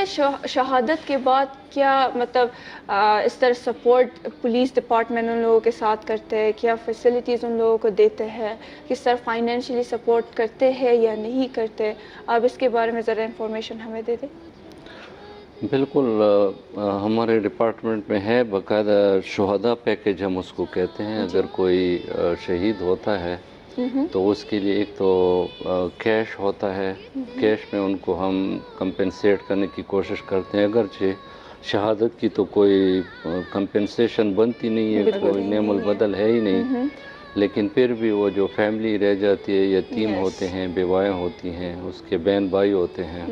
شہادت کے بعد کیا مطلب اس طرح سپورٹ پولیس ڈپارٹمنٹ ان لوگوں کے ساتھ کرتے ہیں، کیا فیسلٹیز ان لوگوں کو دیتے ہیں، کس طرح فائنینشلی سپورٹ کرتے ہیں یا نہیں کرتے؟ آپ اس کے بارے میں ذرا انفارمیشن ہمیں دے دیں. بالکل، ہمارے ڈپارٹمنٹ میں ہے باقاعدہ شہداء پیکیج ہم اس کو کہتے ہیں. اگر کوئی شہید ہوتا ہے تو اس کے لیے ایک تو کیش ہوتا ہے، کیش میں ان کو ہم کمپنسیٹ کرنے کی کوشش کرتے ہیں. اگرچہ شہادت کی تو کوئی کمپنسیشن بنتی نہیں ہے، کوئی نعم البدل ہے ہی نہیں، لیکن پھر بھی وہ جو فیملی رہ جاتی ہے، یتیم ہوتے ہیں، بیوائیں ہوتی ہیں، اس کے بہن بھائی ہوتے ہیں،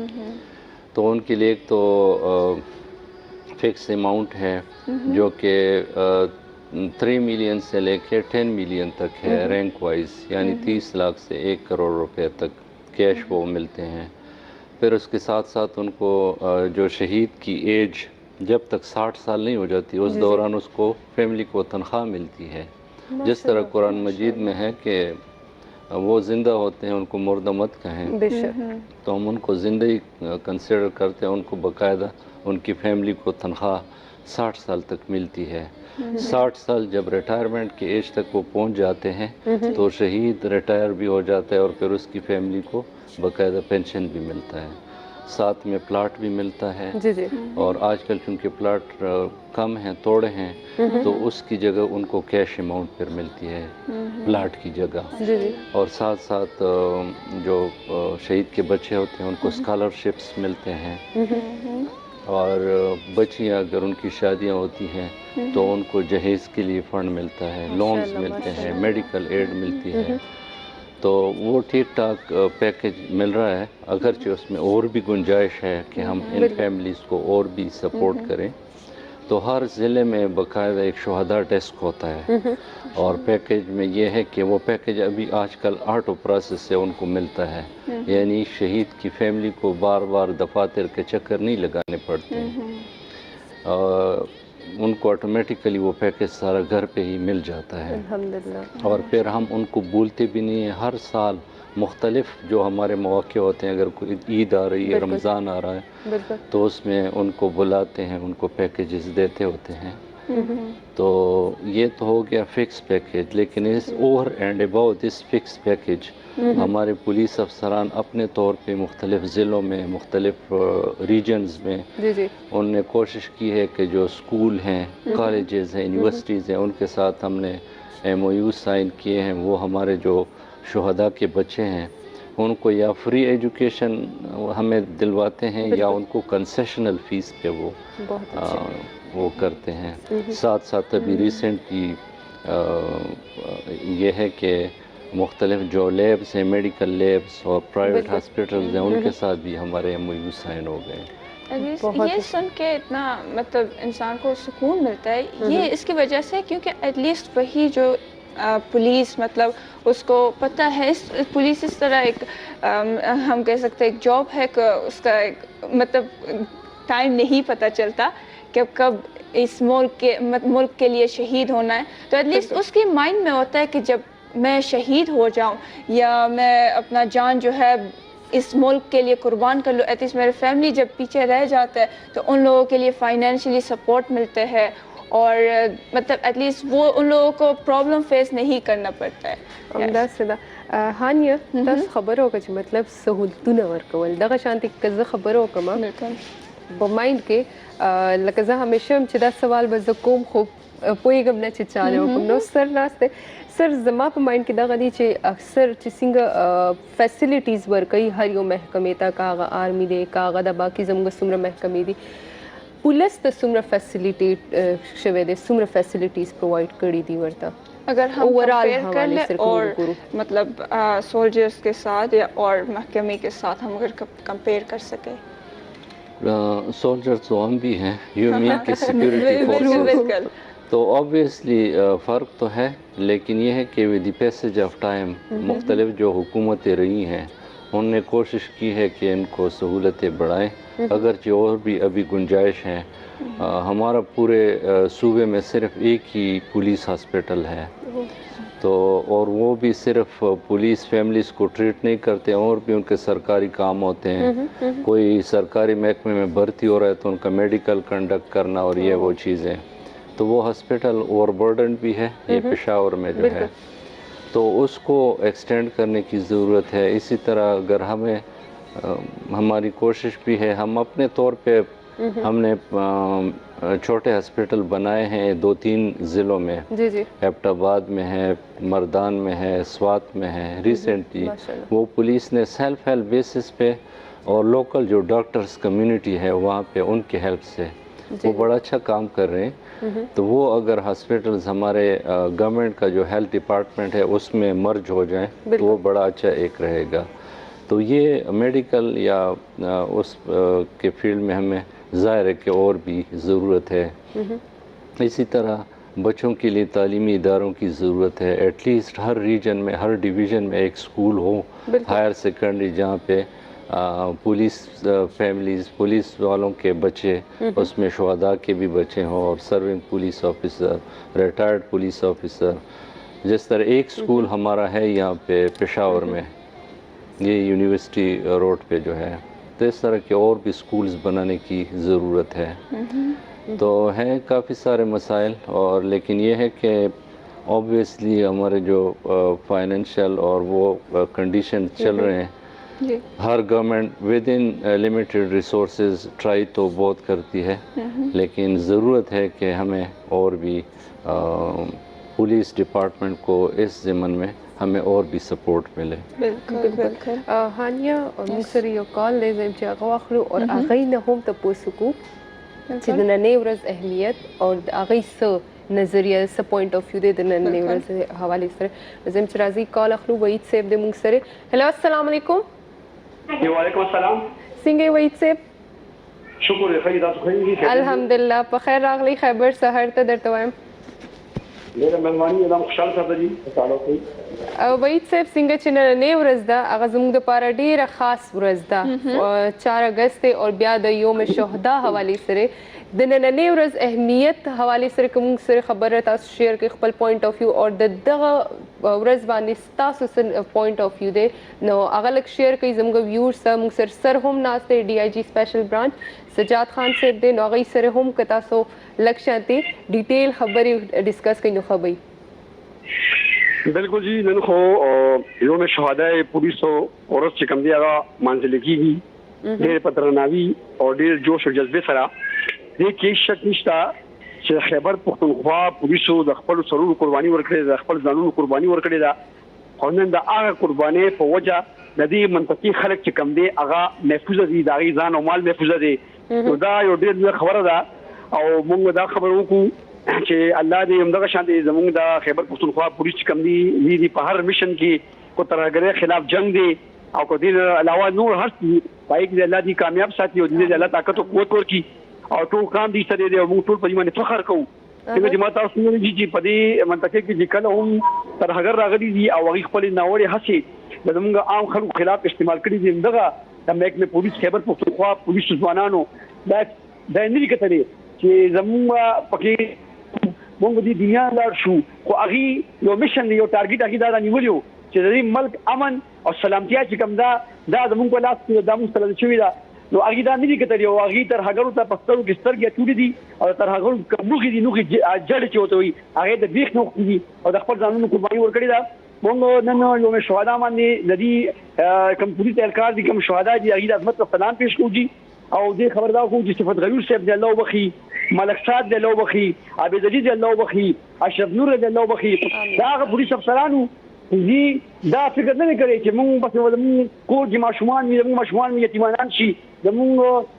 تو ان کے لیے ایک تو فکس اماؤنٹ ہے جو کہ 3 ملین سے لے کے 10 ملین تک ہے رینک وائز، یعنی 30 لاکھ سے 1 کروڑ روپے تک کیش وہ ملتے ہیں. پھر اس کے ساتھ ساتھ ان کو جو شہید کی ایج جب تک 60 سال نہیں ہو جاتی اس دوران اس کو فیملی کو تنخواہ ملتی ہے. جس طرح قرآن مجید میں ہے کہ وہ زندہ ہوتے ہیں ان کو مردہ مت کہیں، تو ہم ان کو زندہ ہی کنسیڈر کرتے ہیں. ان کو باقاعدہ ان کی فیملی کو تنخواہ 60 سال تک ملتی ہے. 60 سال جب ریٹائرمنٹ کی ایج تک وہ پہنچ جاتے ہیں تو شہید ریٹائر بھی ہو جاتا ہے اور پھر اس کی فیملی کو باقاعدہ پینشن بھی ملتا ہے، ساتھ میں پلاٹ بھی ملتا ہے. اور آج کل چونکہ پلاٹ کم ہیں، توڑے ہیں، تو اس کی جگہ ان کو کیش اماؤنٹ پھر ملتی ہے پلاٹ کی جگہ. اور ساتھ ساتھ جو شہید کے بچے ہوتے ہیں ان کو اسکالرشپس ملتے ہیں، اور بچیاں اگر ان کی شادیاں ہوتی ہیں تو ان کو جہیز کے لیے فنڈ ملتا ہے، لونز ملتے ہیں، میڈیکل ایڈ ملتی ہے. تو وہ ٹھیک ٹھاک پیکیج مل رہا ہے، اگرچہ اس میں اور بھی گنجائش ہے کہ ہم ان فیملیز کو اور بھی سپورٹ کریں. تو ہر ضلع میں باقاعدہ ایک شہداء ڈیسک ہوتا ہے، اور پیکیج میں یہ ہے کہ وہ پیکیج ابھی آج کل آٹو پروسیس سے ان کو ملتا ہے، یعنی شہید کی فیملی کو بار بار دفاتر کے چکر نہیں لگانے پڑتے، ان کو آٹومیٹیکلی وہ پیکیج سارا گھر پہ ہی مل جاتا ہے. اور پھر ہم ان کو بھولتے بھی نہیں ہیں. ہر سال مختلف جو ہمارے مواقع ہوتے ہیں، اگر کوئی عید آ رہی ہے، رمضان آ رہا ہے، تو اس میں ان کو بلاتے ہیں، ان کو پیکیجز دیتے ہوتے ہیں. تو یہ تو ہو گیا فکس پیکیج. لیکن اس اوور اینڈ اباؤ دس فکس پیکیج ہمارے پولیس افسران اپنے طور پہ مختلف ضلعوں میں، مختلف ریجنز میں ان نے کوشش کی ہے کہ جو اسکول ہیں، کالجز ہیں، یونیورسٹیز ہیں، ان کے ساتھ ہم نے MOU سائن کیے ہیں. وہ ہمارے جو شہداء کے بچے ہیں ان کو یا فری ایجوکیشن ہمیں دلواتے ہیں یا ان کو کنسیشنل فیس پہ وہ کرتے ہیں. ساتھ ساتھ ابھی ریسنٹلی یہ ہے کہ مختلف جو لیبس ہیں میڈیکل لیبس اور پرائیویٹ ہاسپٹلز ہیں ان کے ساتھ بھی ہمارے MOU سائن ہو گئے. یہ سن کے اتنا مطلب انسان کو سکون ملتا ہے یہ اس کی وجہ سے کیونکہ ایٹ لیسٹ وہی جو پولیس مطلب اس کو پتہ ہے پولیس اس طرح ایک ہم کہہ سکتے ایک جاب ہے کہ اس کا ایک مطلب ٹائم نہیں پتہ چلتا کہ کب اس ملک کے لیے شہید ہونا ہے. تو ایٹ لیسٹ اس کی مائنڈ میں ہوتا ہے کہ جب میں شہید ہو جاؤں یا میں اپنا جان جو ہے اس ملک کے لیے قربان کر لو ایٹ لیسٹ میرے فیملی جب پیچھے رہ جاتا ہے تو ان لوگوں کے لیے فائنینشلی سپورٹ ملتے ہیں اور مطلب ایٹ لیسٹ وہ ان لوگوں کو پرابلم فیس نہیں کرنا پڑتا ہے. هانیه تاسو خبرو که چې مطلب سہولتونه ورکول دغه شانتي که زه خبرو کوم په مایند کې لکه زه همیشه چې دا سوال به زه کوم خو پوهېږم نه چې چاله وکړم نو سر ناسته سر زما په مایند کې دغه دی چې اکثر چې څنګه فیسیلیټیز ورکوي هر یو محکمې ته که هغه آرمي دی که هغه د باقي زموږ څومره محکمې دي پولیس ته څومره فیسیلیټیټ شوی دی څومره فیسیلیټیز پرووایډ کړي دي ورته اگر ہم کمپیئر کر لیں اور مطلب سولجرز کے ساتھ یا اور محکمے کے ساتھ ہم اگر کمپیئر کر سکیں سولجر تو ہم بھی ہیں یونین کے سیکیورٹی فورسز تو آبویسلی فرق تو ہے لیکن یہ ہے کہ ود دی پیسج آف ٹائم مختلف جو حکومتیں رہی ہیں انہوں نے کوشش کی ہے کہ ان کو سہولتیں بڑھائیں اگرچہ اور بھی ابھی گنجائش ہیں. ہمارا پورے صوبے میں صرف ایک ہی پولیس ہاسپٹل ہے تو اور وہ بھی صرف پولیس فیملیز کو ٹریٹ نہیں کرتے اور بھی ان کے سرکاری کام ہوتے ہیں. کوئی سرکاری محکمے میں بھرتی ہو رہا ہے تو ان کا میڈیکل کنڈکٹ کرنا اور یہ وہ چیزیں تو وہ ہاسپٹل اوور برڈن بھی ہے یہ پشاور میں جو ہے تو اس کو ایکسٹینڈ کرنے کی ضرورت ہے. اسی طرح اگر ہمیں ہماری کوشش بھی ہے ہم اپنے طور پہ ہم نے چھوٹے ہاسپٹل بنائے ہیں 2-3 ضلعوں میں ایبٹ آباد میں ہے مردان میں ہے سوات میں ہے ریسنٹلی وہ پولیس نے سیلف ہیلپ بیسس پہ اور لوکل جو ڈاکٹرز کمیونٹی ہے وہاں پہ ان کے ہیلپ سے وہ بڑا اچھا کام کر رہے ہیں. تو وہ اگر ہاسپٹلز ہمارے گورنمنٹ کا جو ہیلتھ ڈپارٹمنٹ ہے اس میں مرج ہو جائیں تو وہ بڑا اچھا ایک رہے گا. تو یہ میڈیکل یا اس کے فیلڈ میں ہمیں ظاہر ہے کہ اور بھی ضرورت ہے. اسی طرح بچوں کے لیے تعلیمی اداروں کی ضرورت ہے. ایٹ لیسٹ ہر ریجن میں ہر ڈویژن میں ایک سکول ہو ہائر سیکنڈری جہاں پہ پولیس فیملیز پولیس والوں کے بچے اس میں شہداء کے بھی بچے ہوں اور سرونگ پولیس آفیسر ریٹائرڈ پولیس آفیسر. جس طرح ایک سکول ہمارا ہے یہاں پہ پشاور میں یہ یونیورسٹی روڈ پہ جو ہے تو اس طرح کے اور بھی سکولز بنانے کی ضرورت ہے. تو ہیں کافی سارے مسائل اور لیکن یہ ہے کہ آبویسلی ہمارے جو فائنینشیل اور وہ کنڈیشن چل رہے ہیں ہر گورنمنٹ ود ان لمیٹڈ ریسورسز ٹرائی تو بہت کرتی ہے لیکن ضرورت ہے کہ ہمیں اور بھی پولیس ڈپارٹمنٹ کو اس ضمن میں ہمیں اور بھی سپورٹ ملے. بالکل هانیه موږ سره یو کال دی چې هغه واخلو او هغه نه هم تاسو کو چې د نننۍ ورځ اهمیت او د هغه څه نظریه څه پوینټ اف ویو دی د نننۍ ورځ حواله سره زم چې راځي کال اخلو وحید صاحب د موږ سره. هلو السلام علیکم. وعلیکم السلام. څنګه وحید صاحب؟ شکر خیر تاسو ښه الحمدلله په خیر راغلی خیبر سحر ته درته وایم ډېره مهرباني الله خوشحال ساته دي تعالی کوي. وحید صاحب څنګه چې نننۍ ورځ ده هغه زموږ دپاره ډېره خاص ورځ ده 4 اګست دی او بیا د یوم شهدا حوالې سره د نننۍ ورځ اهمیت حوالې سره که موږ سره خبره تاسو شیر کړئ خپل پوینټ اف ویو او د دغه ورځ باندې ستاسو څه پوینټ اف ویو دی نو هغه لږ شیر کړئ زموږ ویورز سره موږ سره سر هم ناست دی ډي آی جي سپیشل برانچ سجاد خان صاحب دی نو هغوی سره هم که تاسو لږ شانتې ډیټیل خبرې ډسکس کوئ نو ښه به بالکل جی نن خو یوم شهدا پولیس او ورځ چې کوم دی هغه مانځل کېږي ډېر په درناوي او ډېر جوش او جذبې سره دې کې شک نشته چې خیبر پښتونخوا پولیسو د خپل سرونو قرباني ورکړې د خپل ځانونو قرباني ورکړې ده او نن د هغه قربانۍ په وجه د دې منطقي خلک چې کوم دی هغه محفوظ دي د هغې ځان او مال محفوظ دی نو دا یو ډېر لویه خبره ده او موږ دا خبره وکړو چې الله دې همدغه شان دې زموږ د خیبر پښتونخوا پولیس کم دي په هر مشن کې کو ترهګرۍ خلاف جنگ دی او کو دې علاوه نور هر څه پای کې الله دې کامیاب ساتي او دې الله طاقت او قوت ورکړي او ټول کام دې سره دې موږ ټول په دې باندې فخر کوو چې جماعت تاسو نه دي چې په دې منطقه کې چې کله هم ترهګر راغلي دي او هغه خپل ناوړي هڅې د موږ عام خلکو خلاف استعمال کړي دي دغه د محکمه پولیس خیبر پښتونخوا پولیس ځوانانو دا نه دي کتلې چې زموږ پکې موږ د دنیا لار شو خو هغه یو میشن یو ټارګټ هغه دا نیولیو چې د ملک امن او سلامتیا چې کوم دا زموږ په لاس کې د موږ سره شوی دا نو هغه دا نه دي کتلې او هغه تر هغه ته پسترو کې سترګې ټوډې دي او تر هغه کومږي دي نو کې جړ چې وته وي هغه د بیخ نو دي او د خپل ځانونو قرباني ورکړي دا موږ نن یو شهدا باندې د دې کوم پولیس اهلکار دي کوم شهدا دي هغه د عظمت سلام پیش کوي او دې خبردار کوم چې صفت غیور صاحب د الله وبخي ملک صاد د الله وبخي عبد العزيز د الله وبخي اشرف نور د الله وبخي دا پولیس افسرانو دي دا فکر نه کوي چې موږ بس ولمو کور کې ماشومان موږ ماشومان یتیمانان شي زموږ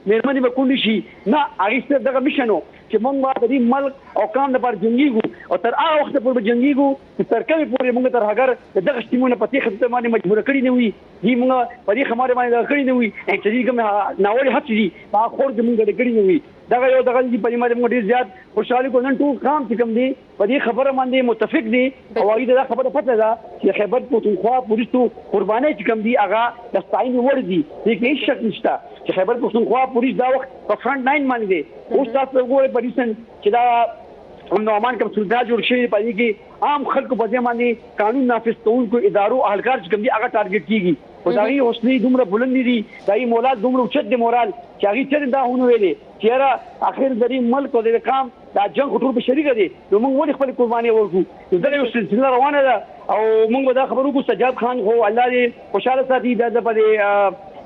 مېرمنې به کونډې شي نه هغه څه دغه مشنو چې موږ د دې ملک او قام لپاره جنګیږو او تر هغه وخت پورې جنګیږو چې تر کومه پورې موږ تر هغه دغه شتمونه پتی خدمت باندې مجبور کړی نه وي دي موږ په دې خبره باندې کړی نه وي چې دې کوم ناوړي حق دي ما خور دې موږ کړی نه وي دغه یو دغه دې په دې باندې موږ ډیر زیات خوشاله کو نن ټول قام چې کوم دي په دې خبره باندې متفق دي او هغه دا خبره پته ده چې خیبر پښتونخوا پولیسو قرباني چې کوم دي هغه د ستاین ور دي دې هیڅ شک نشته چې خیبر پښتونخوا پولیس دا وخت په فرنٹ لاین باندې دي اوس تاسو وګورئ په ریسن چې دا نومان کوم سلطان جوړ شي په دې کې عام خلکو په ځای باندې قانون نافذ کوونکو ادارو اهلکار چې کوم دي هغه ټارګټ کیږي خدای حسنی دومره بلند دي دای مولاد دومره اوچت دي مورال چې هغه چې دا هونه ویلي چې را اخر د دې ملک او د قام دا جنگ ټول په شریک دي نو موږ ولې خپل قرباني ورکو دا یو سلسله روانه ده او موږ دا خبرو کو سجاد خان هو الله دې خوشاله ساتي د په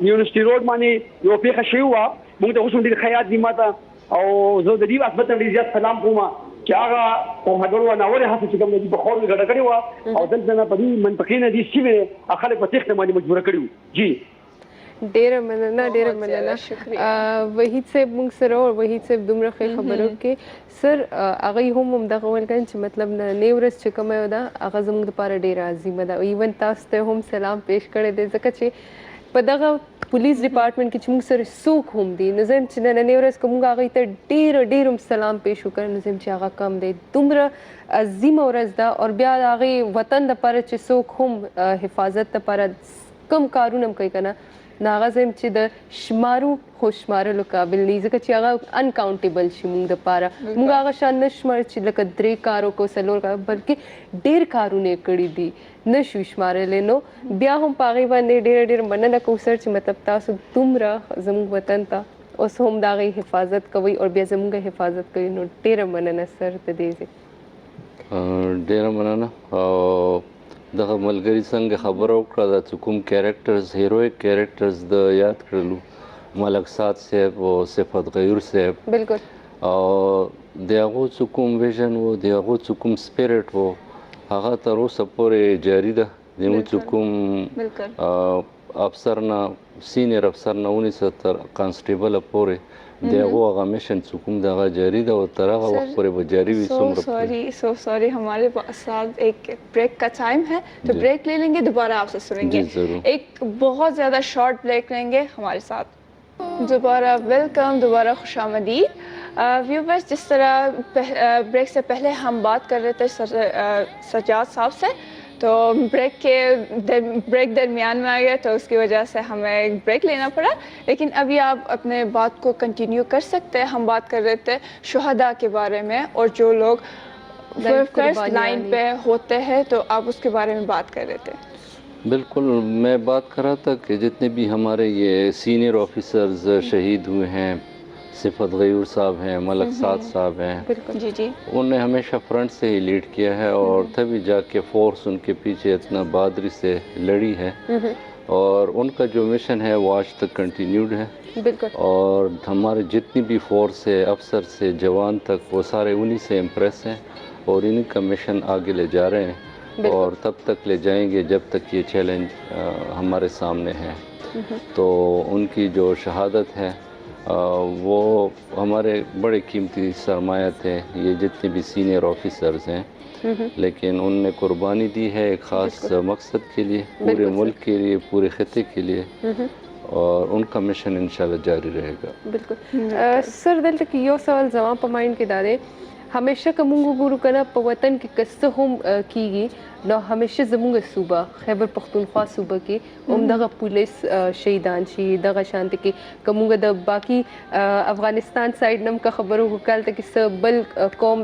یونیورسيټي روډ باندې یو پیښه شوی و موږ ته اوس ډیر خیاط دي ماته او زه د دې واسطه ډیر زیات سلام کوم چې هغه په هغه ناوړه هڅه چې کوم دي په خور غړ کړی و او دلته نه په دې منطقې نه دي چې خلک په تخته باندې مجبور کړیو جی ډیره مننه وحید صاحب موږ سره او وحید صاحب دومره خبرو کې سر هغه هم دغه ول کین چې مطلب نه نیورس چې کومه ده هغه زموږ لپاره ډیره عظیمه ده ایون تاسو ته هم سلام پیش کړی دی ځکه چې په دغه پولیس ډپارټمنټ کې چې موږ سره څوک هم دي نو زم چې نن نیورس کوم هغه ته ډیر سلام پیش وکړ نو زم چې هغه کم دی دومره عظیمه ورځ ده او بیا هغه وطن د لپاره چې څوک هم حفاظت لپاره کم کارونه کوي کنه ناغزم چې د شمارو خوشمارلو قابل نه ځکه چې هغه انکاونټیبل شي موږ د لپاره موږ هغه شان نشمر چې لکه درې کارو کو سلور کارو بلکې ډیر کارونه کړی دي نشو شمارلې نو بیا هم پاغي باندې ډیر مننه کوم سر چې مطلب تاسو دومره زموږ وطن ته اوس هم دا غي حفاظت کوي او بیا زموږ حفاظت کوي نو ډیر مننه سر ته دې ډیر مننه او دغه ملګری څنګه خبره وکړه د کوم کیریکټرز هیرویک کیریکټرز د یاد کړلو ملک صاد صاحب او صفت غیور صاحب بالکل او دغه کوم ویژن او دغه کوم سپیرټ وو هغه تر اوسه پورې جاری ده دغه کوم افسر نه سینیر افسر نه 19 کانسټیبل پورې دغه هغه مشن کوم دغه جاری ده او تر هغه وخت پورې به جاری وي سو سوری ہمارے ساتھ ایک بریک کا ٹائم ہے تو بریک لے لیں گے دوبارہ آپ سے سنیں گے ایک بہت زیادہ شارٹ بریک لیں گے ہمارے ساتھ دوبارہ ویلکم دوبارہ خوش آمدید ویورز جس طرح بریک سے پہلے ہم بات کر رہے تھے سجاد صاحب سے تو بریک درمیان میں آ گیا تو اس کی وجہ سے ہمیں ایک بریک لینا پڑا لیکن ابھی آپ اپنے بات کو کنٹینیو کر سکتے ہیں ہم بات کر رہے تھے شہداء کے بارے میں اور جو لوگ فرسٹ لائن پہ ہوتے ہیں تو آپ اس کے بارے میں بات کر رہے تھے بالکل میں بات کر رہا تھا کہ جتنے بھی ہمارے یہ سینئر آفیسرز شہید ہوئے ہیں صفت غیور صاحب ہیں ملک صاد صاحب ہیں جی انہوں نے ہمیشہ فرنٹ سے ہی لیڈ کیا ہے اور تبھی جا کے فورس ان کے پیچھے اتنا بہادری سے لڑی ہے اور ان کا جو مشن ہے وہ آج تک کنٹینیوڈ ہے اور ہمارے جتنی بھی فورس ہے افسر سے جوان تک وہ سارے انہی سے امپریس ہیں اور انہی کا مشن آگے لے جا رہے ہیں اور تب تک لے جائیں گے جب تک یہ چیلنج ہمارے سامنے ہے تو ان کی جو شہادت ہے وہ ہمارے بڑے قیمتی سرمایہ تھے، یہ جتنے بھی سینئر آفیسرز ہیں، لیکن ان نے قربانی دی ہے ایک خاص مقصد کے لیے، پورے ملک کے لیے، پورے خطے کے لیے، اور ان کا مشن انشاءاللہ جاری رہے گا. بالکل سر دلته کې یو سوال زما په مایند کې دا دی، همیشه که مونږ وګورو کنه په وطن کې کسته هم کیږي نو همیشه زموږ صوبه خیبر پختونخوا صوبه کې همدغه پولیس شهیدان شي، دغه شانته کې که مونږ د باقي افغانستان سایډ نم که خبرو وکړه کې څه بل قوم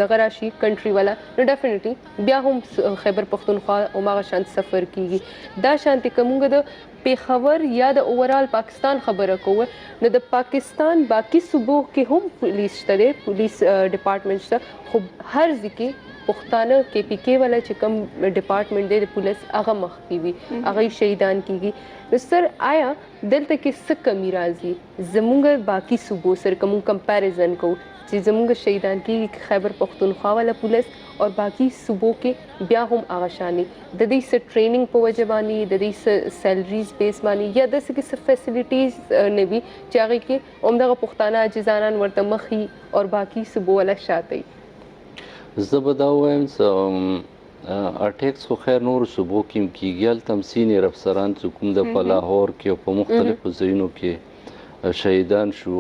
دغه راشي کنټري والا نو ډیفینیټلی بیا هم خیبر پختونخوا هماغه شانت سفر کیږي. دا شانته که مونږ د پیښور یا د اوورال پاکستان خبره کوو نو د پاکستان باقي صوبو کې هم پولیس شته دی، پولیس ډپارټمنټ شته، خو هر ځکه پښتانه کې پی کې والا چې کوم ډپارټمنټ دی د پولیس هغه مخکې وي، هغه شهیدان کیږي. نو سر آیا دلته کې څه کمی راځي زموږ باقي صوبو سره کوم کمپیریزن کوو چې زموږ شهیدان کیږي خیبر پختونخوا والا پولیس اور باقي صوبو کې بیا هم هغه شانې د دې څه ټریننګ په وجه باندې، د دې څه سیلریز بیس باندې یا داسې کې څه فیسیلیټیز نه وي چې هغې کې همدغه پښتانه عاجزانان ورته مخ وي اور باقي صوبو والا شاته وي. زه به دا ووایم چې اټیکس خو خیر نورو صوبو کې هم کېږي، هلته هم سینیر افسران چې کوم د په لاهور کې او په مختلفو ځایونو کې شهیدان شو،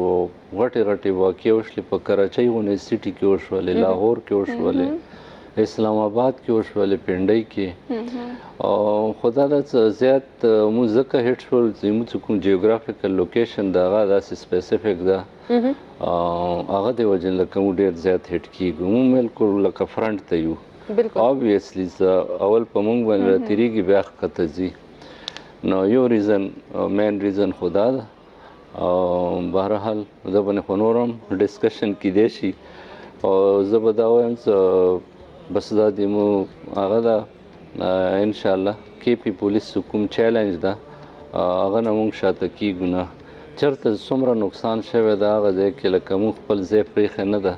غټې غټې واقعې وشلې، په کراچۍ غونې سټي کې وشولې، لاهور کې وشولې، اسلام آباد کې وشولې، پنډۍ کې. او خو دا زیات مونږ ځکه هیټ شول چې مونږ چې کوم جیوګرافیکل لوکیشن د هغه داسې سپیسیفیک ده، هغه د وجې نه لکه مونږ ډېر زیات هیټ کېږو، مونږ بالکل لکه فرنټ ته یو. obviously اول په مونږ باندې تیریږي بیا ښکته ځي. نو یو ریزن مین ریزن خو دا ده، بهرحال زه به خو نور هم ډسکشن کیدی شي، او زه به دا وایم چې بس دا د مو هغه ده انشاءالله کې پی پولیس کوم چیلنج ده هغه نه مونږ شاته کیږو نه. چېرته څومره نقصان شوی ده هغه ځای کې لکه مونږ خپل ځای پرېښی نه ده،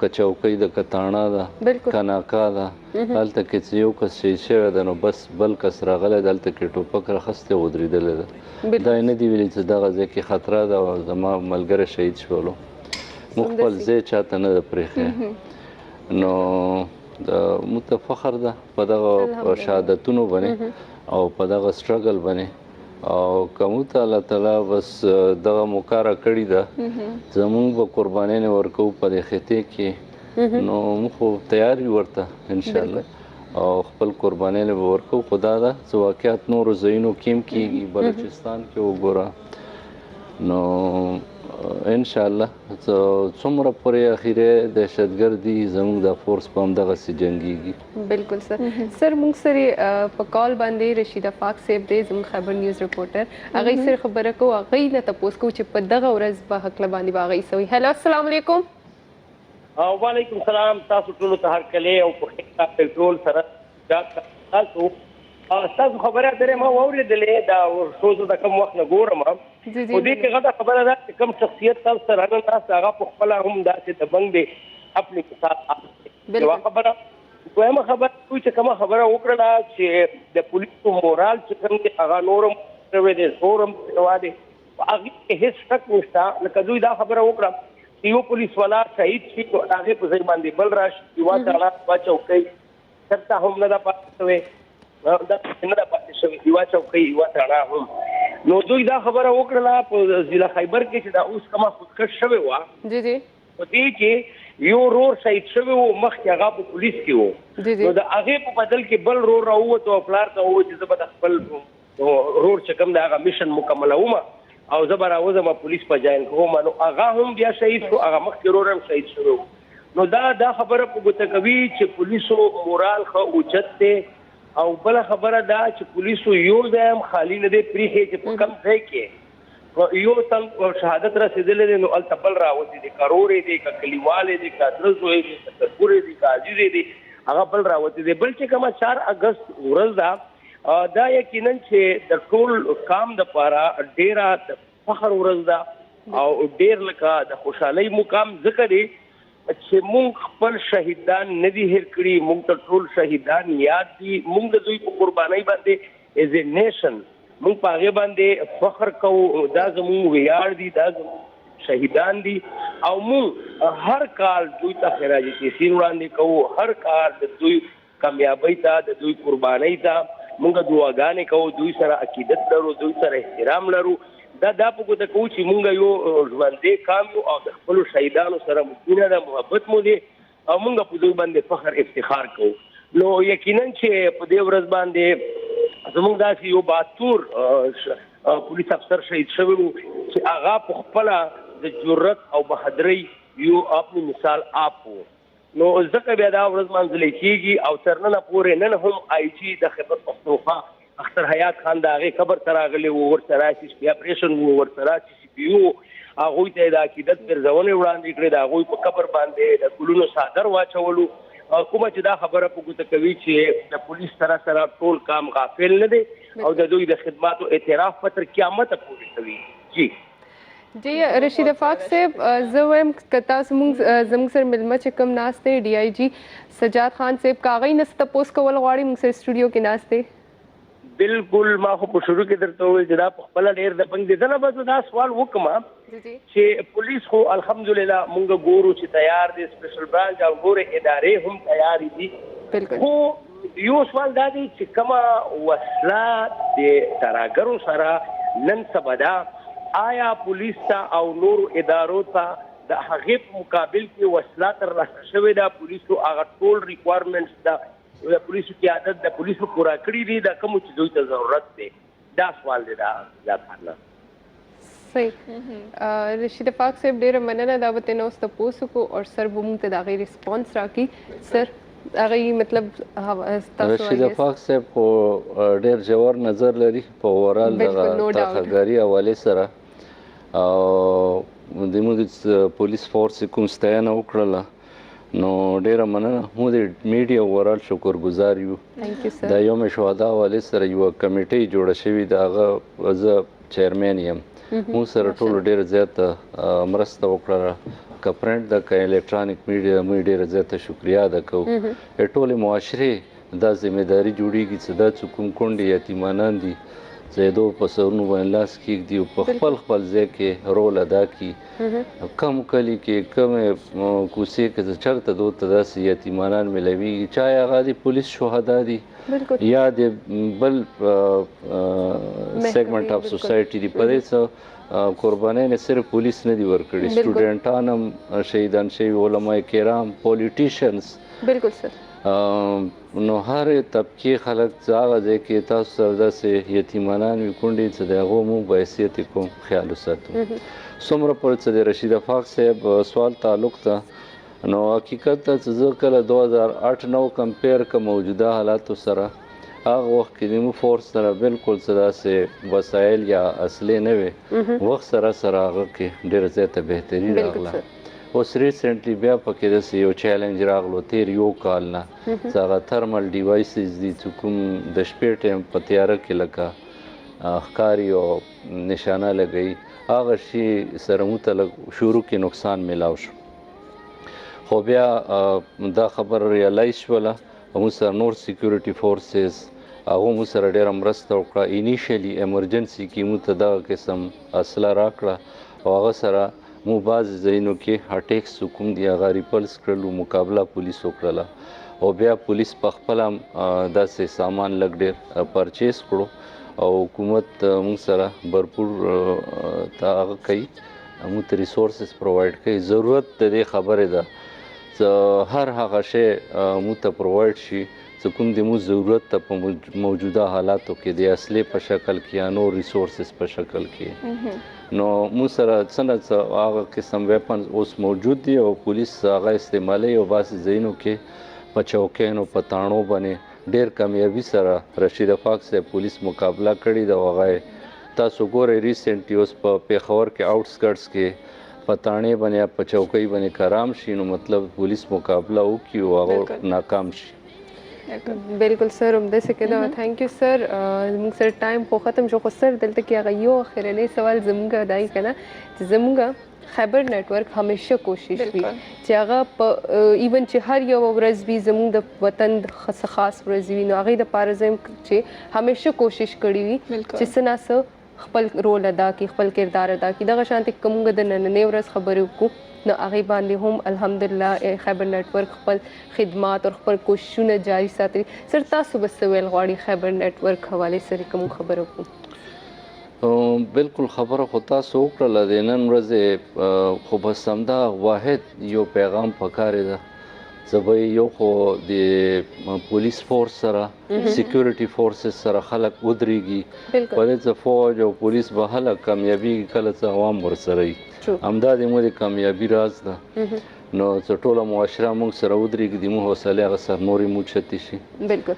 که چوکۍ ده، که تاڼه ده، که ناکا ده، هلته کې چې یو کس شهید شوی ده نو بس بل کس راغلی ده هلته کې ټوپک راخستی ودرېدلی ده. دا یې نه دي ویلي چې دغه ځای کې خطره ده او زما ملګری شهید شولو، موږ خپل ځای چاته نه ده پرېښی. نو موږ ته فخر ده په دغه شهادتونو باندې او په دغه سټرګل باندې، او که موږ ته الله تعالی بس دغه موقع راکړې ده زمونږ به قربانۍ ورکوو په دې خطې کې، نو موږ خو تیار یو ورته انشاءالله او خپل قربانۍ به ورکوو. خو دا ده چې واقعات نورو ځایونو کې هم کېږي، بلوچستان کې وګوره، نو انشاءالله څومره پورې اخیری دهشتګردي زموږ د فورس په همدغسې جنګېږي. بالکل سر. سر مونږ سره په کال باندې رشید افاق صاحب دی زموږ خیبر نیوز رپورټر، هغې سره خبره کوو، هغې نه تپوس کوو چې په دغه ورځ په هکله باندې به هغې څه وایي. هلو السلام علیکم. وعلیکم السلام، تاسو ټولو ته هرکلی او په خیر کنټرول سره تاسو ستاسو خبره درې ما واورېدلې دا ورسوزو د کوم وخت نه ګورم، خو دې کې غټه خبره ده چې کوم شخصیت تاسو سره راناست هغه په خپله هم داسې د بنګ دی خپلې مثال یوه خبره. دویمه خبره چې کومه خبره وکړله چې د پولیسو مورال چې کوم دی هغه نور هم شوی دی، زور هم شوی دی، په هغې کې هېڅ شک نشته. لکه دوی دا خبره وکړه چې یو پولیس والا شهید شي نو د هغې په ځای باندې بل راشي، یوه چاړه یوه چوکۍ چېرته هم نه ده پاتې شوې، داسې نه ده پاتې شوې، یوه چوکۍ یوه چاړه هم. نو دوی دا خبره وکړله په ضلع خیبر کې چې دا اوس کومه خودکش شوې وه په دې کې یو رور شهید شوی و، مخکې هغه په پولیس کې و، نو د هغې په بدل کې بل رور راووت او پلار ته وویل چې زه به د خپل رور چې کوم د هغه میشن مکملوم او زه به راوځم پولیس په جاین کوم، نو هغه هم بیا شهید شو، هغه مخکې رور هم شهید شوی و. نو دا خبره په ګوته کوي چې پولیسو مورال ښه اوچت دی. او بله خبره دا چې پولیسو یو ځای هم خالي نه دی پرېښی چې په کوم ځای کې یو تن شهادت رسېدلی دی نو هلته بل راوځي دی، که رور دی، که کلیوالی دی، که ادره زوی دی، که تربور دی، که عزیز دی، هغه بل راوځي دی. بل چې کومه 4 اګست ورځ ده دا یقینا چې د ټول قام دپاره ډېره د فخر ورځ ده او ډېر لکه د خوشحالۍ مقام ځکه دی چې مونږ خپل شهیدان نه دي هېر کړي، مونږ ته ټول شهیدان یاد دي، مونږ د دوی په قربانۍ باندې ایز اے نیشن موږ په هغه باندې فخر کوو. دا زموږ ویاړ دي، دا زموږ شهیدان دي او موږ هر کال دوی ته خراج تحسین وړاندې کوو، هر کال د دوی کامیابی ته، د دوی قربانۍ ته موږ دعاګانې کوو، دوی سره عقیدت لرو، دوی سره احترام لرو. دا په ګوته کوو چې موږ یو ژوندی قام یو او د خپلو شهیدانو سره مو مینه ده، محبت مو دی او موږ په دوی باندې فخر افتخار کوو. نو یقینا چې په دې ورځ باندې زموږ داسې یو بهادر پولیس افسر شهید شوی و چې هغه په خپله د جرأت او بهادرۍ یو خپل مثال آپ و. نو ځکه بیا دا ورځ منځلې کېږي او تر ننه پورې نن هم آی جي د خیبر پښتونخوا اختر حیات خان د هغې قبر ته راغلی و، ورسره سی پي اپریشن و، ورسره سی پي یو هغوی ته د عقیدت ګرځونې وړاندې کړې، د هغوی په قبر باندې د ګلونو څادر واچولو. کومه چې دا خبره په ګوته کوي چې د پولیس سره ټول کام غافل نه دی او د دوی د خدماتو اعتراف په تر قیامته پورې کوي. جی رشید افاق صاحب، زه وایم که تاسو زموږ سره مېلمه چې کوم ناست دی ډي آی جي سجاد خان صاحب، که هغوی نه څه تپوس کول غواړي موږ سره سټوډیو کې ناست دی. بالکل، ما خو په شروع کې درته وویل چې دا په خپله ډېر د پنځ دې نه به دا سوال وکړم چې پولیس خو الحمدلله مونږ ګورو چې تیار دي، سپیشل برانچ او ګورې ادارې هم تیارې دي. خو یو سوال دا دی چې کومه وسله د ترهګرو سره نن سبا ده، آیا پولیس ته او نورو ادارو ته د هغې په مقابل کې وسله ترلاسه شوې ده؟ پولیسو هغه ټول ریکوایرمنټس ده د پولیسو قیادت د پولیسو پورا کړي دي، د کومو چې دوی ته ضرورت دی؟ دا سوال دی. دا خانه صحیح. رشید افاق صاحب ډېره مننه، دا به ترې اوس تپوس وکړو او سر به موږ ته د هغې ریسپانس راکړي. سر هغې مطلب رشید افاق صاحب خو ډېر ژور نظر لري په اورال دغه ترهګرۍ حوالې سره، او زموږ پولیس فورس کوم ستاینه وکړله نو ډیره مننه. موږ د میډیا اورال شکرګزار یو. د یوم شهدا حوالې سره یوه کمیټۍ جوړه شوې ده، هغه زه چیرمین یم. موږ سره ټولو ډېره زیاته مرسته وکړله، که پرنټ ده که الکترانیک میډیا، موږ ډېره زیاته شکریا ادا کوو. ټولې معاشرې دا ذمهداري جوړېږي چې دا چې کوم کونډې یتیمانان دي زیدو په سرونو باندې لاس کېږدي او په خپل ځای کې رول ادا کړي. کم کلي کې کمې کوڅې کې چېرته دوی ته داسې یتیمانان میلاویږي، چاهې هغه د پولیس شهدا دي یا د بل سیګمنټ اف سوسایټي دي. په دې څه قربانۍ نه صرف پولیس نه دي ورکړي، سټوډنټان هم شهیدان شوي، علما کرام، پولیټیشنز. بالکل سر. نو هر طبقې خلک هغه ځای کې تاسو سره داسې یتیمانان وي، کونډې چې د هغو موږ په حیثیت کوم خیال وساتو. څومره پورې چې د رشید افاق صاحب سوال تعلق ته، نو حقیقت ته چې زه کله 2008-9 کمپیر که موجوده حالاتو سره، هغه وخت کې زموږ فورس سره بالکل څه داسې وسایل یا اصلې نه وې، وخت سره هغه کې ډېره زیاته بهتري راغله. اوس ریسنټلی بیا پکې داسې یو چیلنج راغلو تیر یو کال نه، چې هغه ترمل ډیوایسز دي چې کوم د شپې ټایم په تیاره کې لکه ښکاري او نشانه لګوي، هغه شي سره موږ ته لږ شروع کې نقصان میلاو شو. خو بیا دا خبره ریالایز شوله، موږ سره نور سیکیورټي فورسز هغو موږ سره ډېره مرسته وکړه. انیشیلي ایمرجنسي کې موږ ته دغه قسم اصله راکړه او هغه سره مو بعضې ځایونو کې اټیکس کوم دي هغه ریپلس کړلو، مقابله پولیس وکړله او بیا پولیس په خپله هم داسې سامان لږ ډېر پرچیز کړو او حکومت موږ سره بھرپور هغه کوي، موږ ته ریسورسز پرووایډ کوي. ضرورت د دې خبرې ده چې هر هغه شی موږ ته پرووایډ شي چې کوم د موږ ضرورت ته په موجوده حالاتو کې د اصلي په شکل کې یا نور ریسورسز په شکل کې. نو موږ سره څنګه هغه قسم ویپنز اوس موجود دي او پولیس هغه استعمالوي او بعضې ځایونو کې په چوکیانو په تاڼو باندې ډېر کامیابي سره رشید افاق صاحب پولیس مقابله کړې ده. او هغه تاسو ګورئ ریسنټلی اوس په پیښور کې آوټسکرټس کې په تاڼې باندې په چوکۍ باندې کرام شي، نو مطلب پولیس مقابله وکړي او هغه ناکام شي. بالکل سر، همداسې کېده. تھینک یو سر. زموږ سره ټایم خو ختم شو، خو سر دلته کې هغه یو اخرنی سوال زموږ دای که نه چې زموږ خیبر نیټورک همیشه کوشش وی بالکل. چې هغه په ایون چې هر یو ورځ وي زموږ د وطن د خاص ورځ وي نو هغې دپاره زه چې همیشه کوشش کړې وي بالکل. چې څه نه څه خپل رول ادا کړي خپل کردار ادا کړي دغه شانتې که موږ د نننۍ ورځ خبرې وکړو نو هغې باندې هم الحمدلله خیبر نیټورک خپل خدمات او خپل کوششونه جاري ساتلي سر تاسو به څه ویل غواړئ خیبر نیټورک حوالې سره که موږ خبره وکړو بالکل خبره خو تاسو وکړله د نن ورځې خو بس همدا واحد یو پیغام پکار ده زه به یو خو د پولیس فورس سره سیکیورټي فورسز سره خلک ودرېږي بالکل په دې څه فوج او پولیس به هله کامیابیږي کله څه عوام ورسره وي True. همدا د مو د کامیابي راز ده نو څه ټوله معاشره موږ سره ودرېږي د مو حوصلې هغه سر نورې مو چتې شي بالکل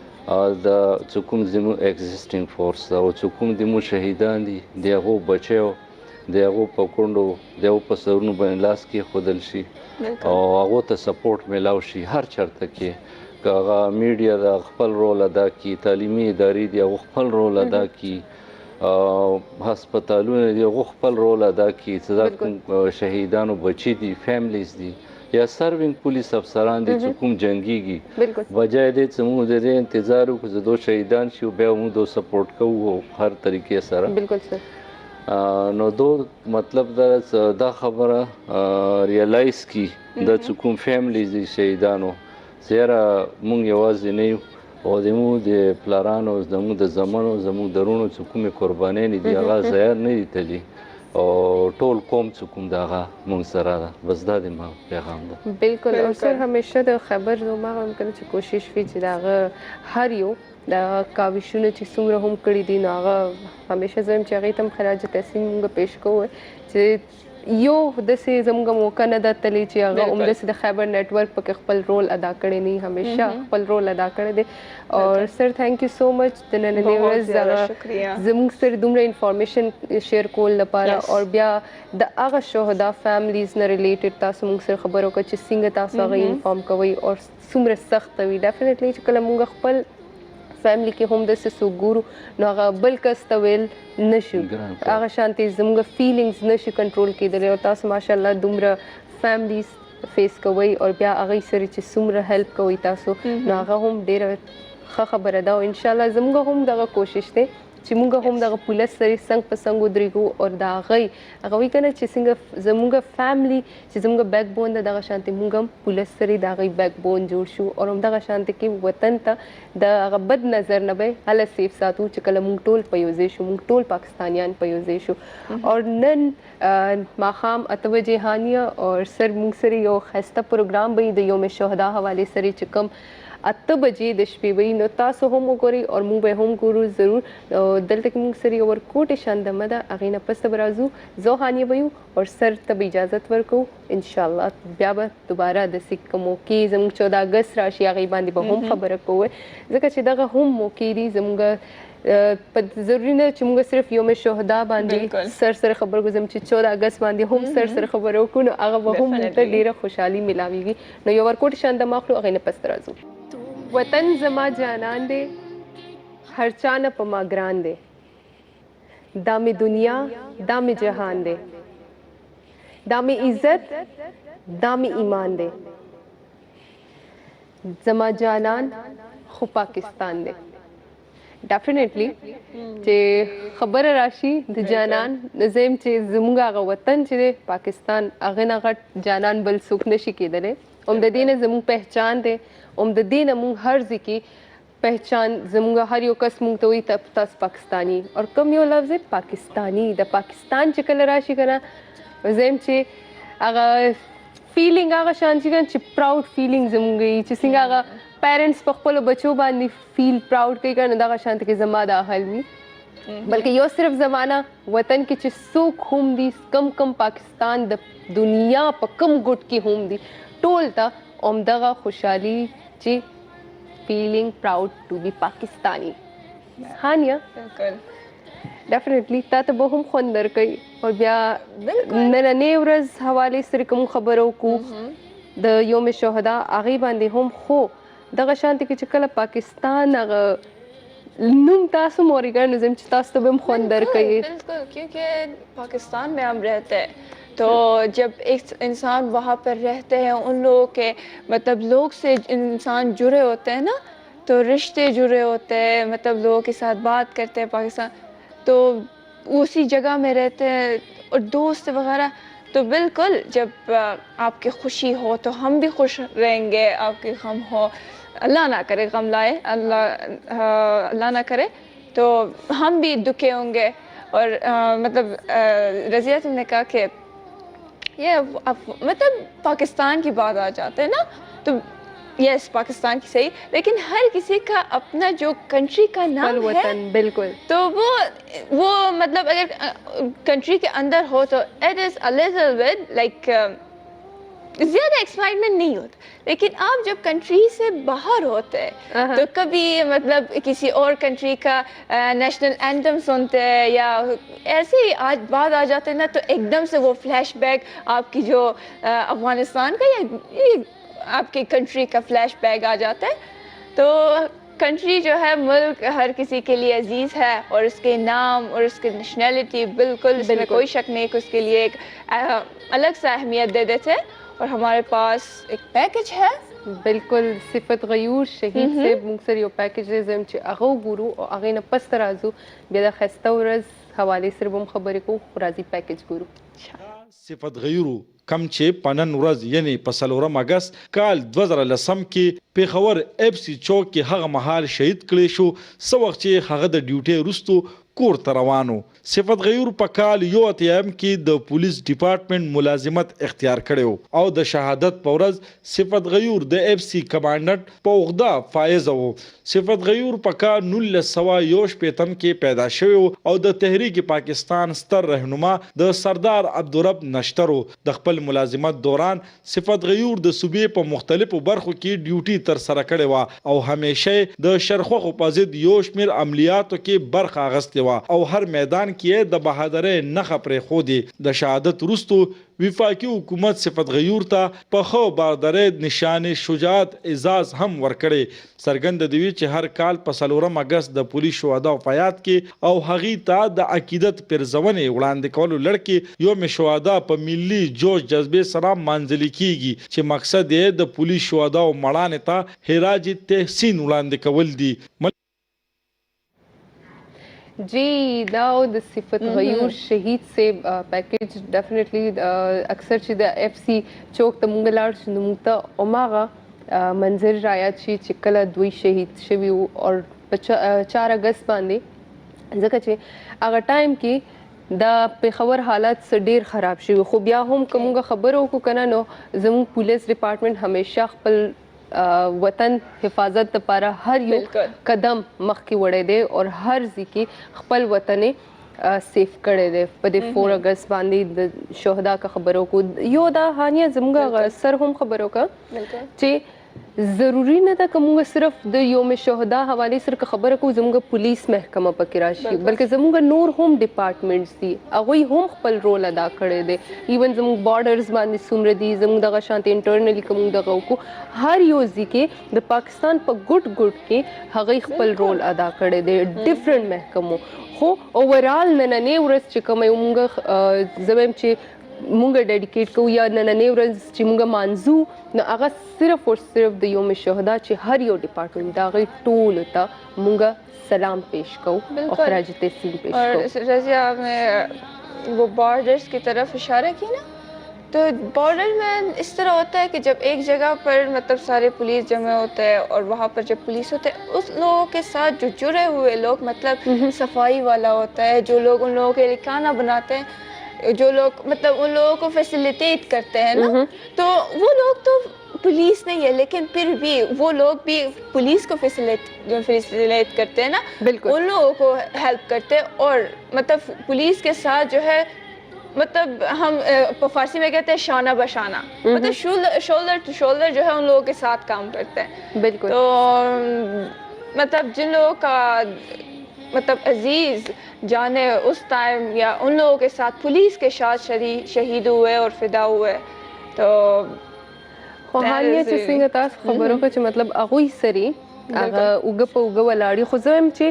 د څه کوم زموږ ایگزسټینګ فورس ده او څه کوم د مو شهیدان دي د هغو بچیو د هغو په کونډو د هغو په سرونو باندې لاس کېښودل شي او هغو ته سپورټ میلاو شي هر چېرته کې که هغه میډیا د خپل رول ادا کړي تعلیمي ادارې دي هغو خپل رول ادا کړي هسپتالونه دي هغو خپل رول ادا کړي چې دا کوم شهیدانو بچي دي فیملیز دي یا سروینګ پولیس افسران دي چې کوم جنګیږي بالکل وجه دې چې موږ د دې انتظار وکړو چې دو شهیدان شي او بیا موږ دو سپورټ کوو هر طریقې سره بالکل سر نو دو مطلب دا خبره ریالایز کی د چې کوم فیملیز دي شهیدانو زیرا موږ یوازې نه یو او زموږ د پلارانو زموږ د زمنو زموږ د رونو چې کومې قربانۍ دي هغه ضایع نه دي تللي او ټول قوم چې کوم د هغه موږ سره ده بس دا د ما پیغام ده بالکل او سر همیشه د خبر زما هم کنه چې کوشش وی چې داغه هر یو د کاوشونه چې څومره هم کړی دي نو هغه همیشه زم چې هغې ته هم خراج تحسین موږ پیش کوو چې یو داسې زموږ موقع نه ده تللی چې هغه همداسې د خیبر نیټورک پکې خپل رول ادا کړی نه همیشه خپل رول ادا کړی دی او سر تھینک یو سو مچ د نننۍ ورځ هغه زموږ سره دومره انفارمیشن شیر کول لپاره او بیا د هغه شهدا فیملیز نه ریلیټډ تاسو موږ سره خبرو وکړه چې څنګه تاسو هغه انفارم کوئ او څومره سخته وي ډیفینیټلی چې کله موږ خپل فیملی کې هم داسې څوک ګورو نو هغه بل کس ته ویل نشو هغه شانتې زموږ فیلینګز نشي کنټرول کېدلی او تاسو ماشاءالله دومره فیملیز فیس کوئ او بیا هغې سره چې څومره هیلپ کوئ تاسو نو هغه هم ډېره ښه خبره ده او انشاءالله زموږ هم دغه کوشش دی چې موږ هم دغه پولیس سره څنګ په څنګ ودرېږو او د هغې هغه وایي که نه چې څنګه زموږ فیملی چې زموږ بیک بون ده دغه شانتې موږ هم پولیس سره د هغې بیک بون جوړ شو او همدغه شانتې کې وطن ته د هغه بد نظر نه به هله سیف ساتو چې کله موږ ټول په یو ځای شو موږ ټول پاکستانیان په یو ځای شو او نن ماښام 8 بجې هانیه او سر موږ سره یو ښایسته پروګرام به د یوم شهدا حوالې سره چې کوم 8 بجې د شپې وي نو تاسو هم وګورئ او موږ به هم ګورو ضرور دلته کې موږ سره یو ورکوټې شاندمه ده هغې نه پسته به راځو زه هانیه به یو او سر ته به اجازت ورکوو انشاءالله بیا به دوباره داسې که موقع زموږ 14 اګست راشي هغې باندې به هم خبره کوو ځکه چې دغه هم موقع دي زموږ په ضروري نه چې موږ صرف یوم شهدا باندې سر سره خبر کوو چې 14 اګست باندې هم سر سره خبرې وکړو نو هغه به هم موږ ته ډېره خوشحالي میلاویږي نو یو ورکوټې شاندمه اخلو هغې نه پسته راځو وطن زما جانان دے ہر چانہ پا ما گران دے دام دنیا دام جہان دے دام عزت دام ایمان دے زما جانان خو پاکستان دے ډیفینیټلی چې خبره راشي د جانان زم چې زموږ هغه وطن چې دی پاکستان هغه نه غټ جانان بل څوک نشي کېدلی هم د دې نه زموږ پہچان دی هم د دې نه موږ هر ځای کې پہچان زموږ هر یو کس موږ ته وایي تاسو پاکستاني او کوم یو لفظ دی پاکستاني د پاکستان چې کله راشي که نه زم چې هغه فیلینګ هغه شان چې پراؤډ فیلینګ زموږ وي چې څنګه هغه پیرنټس په خپلو بچو باندې فیل پراؤډ کوي که نه دغه شانته کې زما دا حال وي بلکې یو صرف زمانه وطن کې چې څوک هم دي کم پاکستان د دنیا په کم ګوټ کې هم دي ټول ته همدغه خوشحالي چې فیلینګ پراؤډ ټو بی پاکستانی هانیه ډیفینیټلی تا ته به هم خوند درکوي او بیا نننۍ ورځ حوالې سره کوم خبره وکړو د یوم شهدا هغې باندې هم خو دغه شانتې کې چې کله پاکستان هغه نوم تاسو مورګر نظم چې تاسو ته به هم خوند درکوي بالکل کیونکہ پاکستان میں ہم رہتے ہیں تو جب ایک انسان وہاں پر رہتے ہیں ان لوگوں کے مطلب لوگ سے انسان جڑے ہوتے ہیں نا، تو رشتے جڑے ہوتے ہیں، مطلب لوگوں کے ساتھ بات کرتے ہیں پاکستان، تو اسی جگہ میں رہتے ہیں اور دوست وغیرہ، تو بالکل جب آپ کی خوشی ہو تو ہم بھی خوش رہیں گے، آپ کی غم ہو اللہ نہ کرے غم لائے، اللہ نہ کرے تو ہم بھی دکھے ہوں گے۔ اور مطلب رضیہ تم نے کہا کہ یہ مطلب پاکستان کی بات آ جاتے ہیں نا، تو یس پاکستان کی صحیح، لیکن ہر کسی کا اپنا جو کنٹری کا نام ہے، بالکل، تو وہ مطلب اگر کنٹری کے اندر ہو تو اٹ از اے لٹل بٹ لائک زیادہ ایکسائٹمنٹ نہیں ہوتا، لیکن آپ جب کنٹری سے باہر ہوتے ہیں تو کبھی مطلب کسی اور کنٹری کا نیشنل اینتھم سنتے ہیں یا ایسے ہی آج بات آ جاتے ہیں نا، تو ایک دم سے وہ فلیش بیک آپ کی جو افغانستان کا یا آپ کی کنٹری کا فلیش بیک آ جاتا ہے۔ تو کنٹری جو ہے، ملک ہر کسی کے لیے عزیز ہے، اور اس کے نام اور اس کی نیشنلٹی بالکل اس میں کوئی شک نہیں کہ اس کے لیے ایک الگ سا اہمیت دے دیتے ہیں۔ اور ہمارے پاس ایک پیکج ہے بالکل صفت غیور شهید صاحب موږ سره یو پیکج دی زم چې هغه وګورو او هغې نه پس ته راځو بیا د ښایسته ورځ حوالې سره به هم خبرې کوو، خو راځي پیکج ګورو. صفت غیورو کم چې پنن ورځ یعنی په 4 اگست کال 2010 کې پیښور اف سی چوک کې هغه مهال شهید کړی شو، څه وخت چې هغه د ډیوټي وروستو کور ته روانو. صفت غیور په کال 1991 کې د پولیس ډپارټمنټ ملازمت اختیار کړو او د شهادت په ورځ صفت غیور د اف سی کمانډنټ په عہده فائز وو. صفت غیور په کال 1961 کې پیدا شوی او د تحریک پاکستان ستر رهنما د سردار عبدالرب نشترو. د خپل ملازمت دوران صفت غیور د صوبې په مختلفو برخو کې ډیوټي تر سره کړې وه او همیشه د شرخوخو په ضد یو شمېر عملیاتو کې برخه اخیستې او هر میدان کې د بهادرۍ نښه پرېښودې. د شهادت وروستو وفاقي حکومت صفت غیور ته په ښه بهادرۍ نشان شجاعت اعزاز هم ورکړی. څرګنده دی چې هر کال په 4 اگست د پولیس شهداو په یاد کې او هغې ته د عقیدت پرزونې وړاندې کولو لړ یوم شهدا په ملي جوش جذبې سره مانځلې کیږي چې مقصد یې د پولیس شهداو مړانې ته خراج تحسین وړاندې کول دي. جی دا د صفت غیور شهید صاحب پیکج ډیفینیټلی اکثر چې د اف سی چوک ته مونږ لاړ شو نو مونږ ته هماغه منظر رایاد شي چې کله دوی شهید شوي وو او په 4 اگست باندې، ځکه چې هغه ټایم کې د پیښور حالات څه ډیر خراب شوي، خو بیا هم که مونږ خبرو وکړو که نه نو زموږ پولیس ډپارټمنټ همیشه خپل وطن حفاظت لپاره هر یو قدم مخکې وړی دی او هر ځای کې خپل وطن سیف کړی دی. په دې 4 اگست باندې د شهدا کا خبرو کو یو دا هانیه زموږ سر هم خبرو کا چې ضروری نه ده که موږ صرف د یوم شهدا حوالې سره خبره کوو زموږ پولیس محکمه پکې راشي، بلکې زموږ نور هم ډپارټمنټس دي هغوی هم خپل رول ادا کړی دی. ایون زموږ بارډرز باندې څومره دي زموږ دغه شانتې انټرنلي که موږ دغه وکړو هر یو ځای کې د پاکستان په ګوټ کې هغوی خپل رول ادا کړی دی ډفرنټ محکمو. خو اوورال نننۍ ورځ چې کومه یو موږ زه وایم چې مونږ ډیډیکیټ کوو یا نننۍ ورځ چې مونږ مانځو نو هغه صرف اور صرف د یوم شهدا چې هر یو ډپارټمنټ د هغوی ټولو ته مونږ سلام پیش کوو او خراج تحسین پیش کوو. اور رضیہ آپ نے وہ بارڈرس کی طرف اشارہ کی نا، تو بارڈر میں اس طرح ہوتا ہے کہ جب ایک جگہ پر مطلب سارے پولیس جمع ہوتے ہیں اور وہاں پر جب پولیس ہوتے ہیں اس لوگوں کے ساتھ جو جڑے ہوئے لوگ مطلب صفائی والا ہوتا ہے، جو لوگ ان لوگوں کے لیے کھانا بناتے ہیں، جو لوگ مطلب ان لوگوں کو فیسیلیٹیٹ کرتے ہیں نا، تو وہ لوگ تو پولیس نہیں ہے لیکن پھر بھی وہ لوگ بھی پولیس کو فیسیلیٹ کرتے ہیں نا، ان لوگوں کو ہیلپ کرتے ہیں. اور مطلب پولیس کے ساتھ جو ہے مطلب ہم فارسی میں کہتے ہیں شانہ بشانہ، مطلب شولڈر ٹو شولڈر جو ہے ان لوگوں کے ساتھ کام کرتے ہیں. بالکل. تو مطلب جن لوگوں کا مطلب عزیز جانے اس ٹائم یا ان لوگوں کے ساتھ پولیس کے ساتھ شہید ہوئے اور فدا ہوئے، تو خو هانیه چې څنګه تاسو خبرو کړه چې مطلب هغوی سرې هغه اوږه په اوږه ولاړي، خو زه وایم چې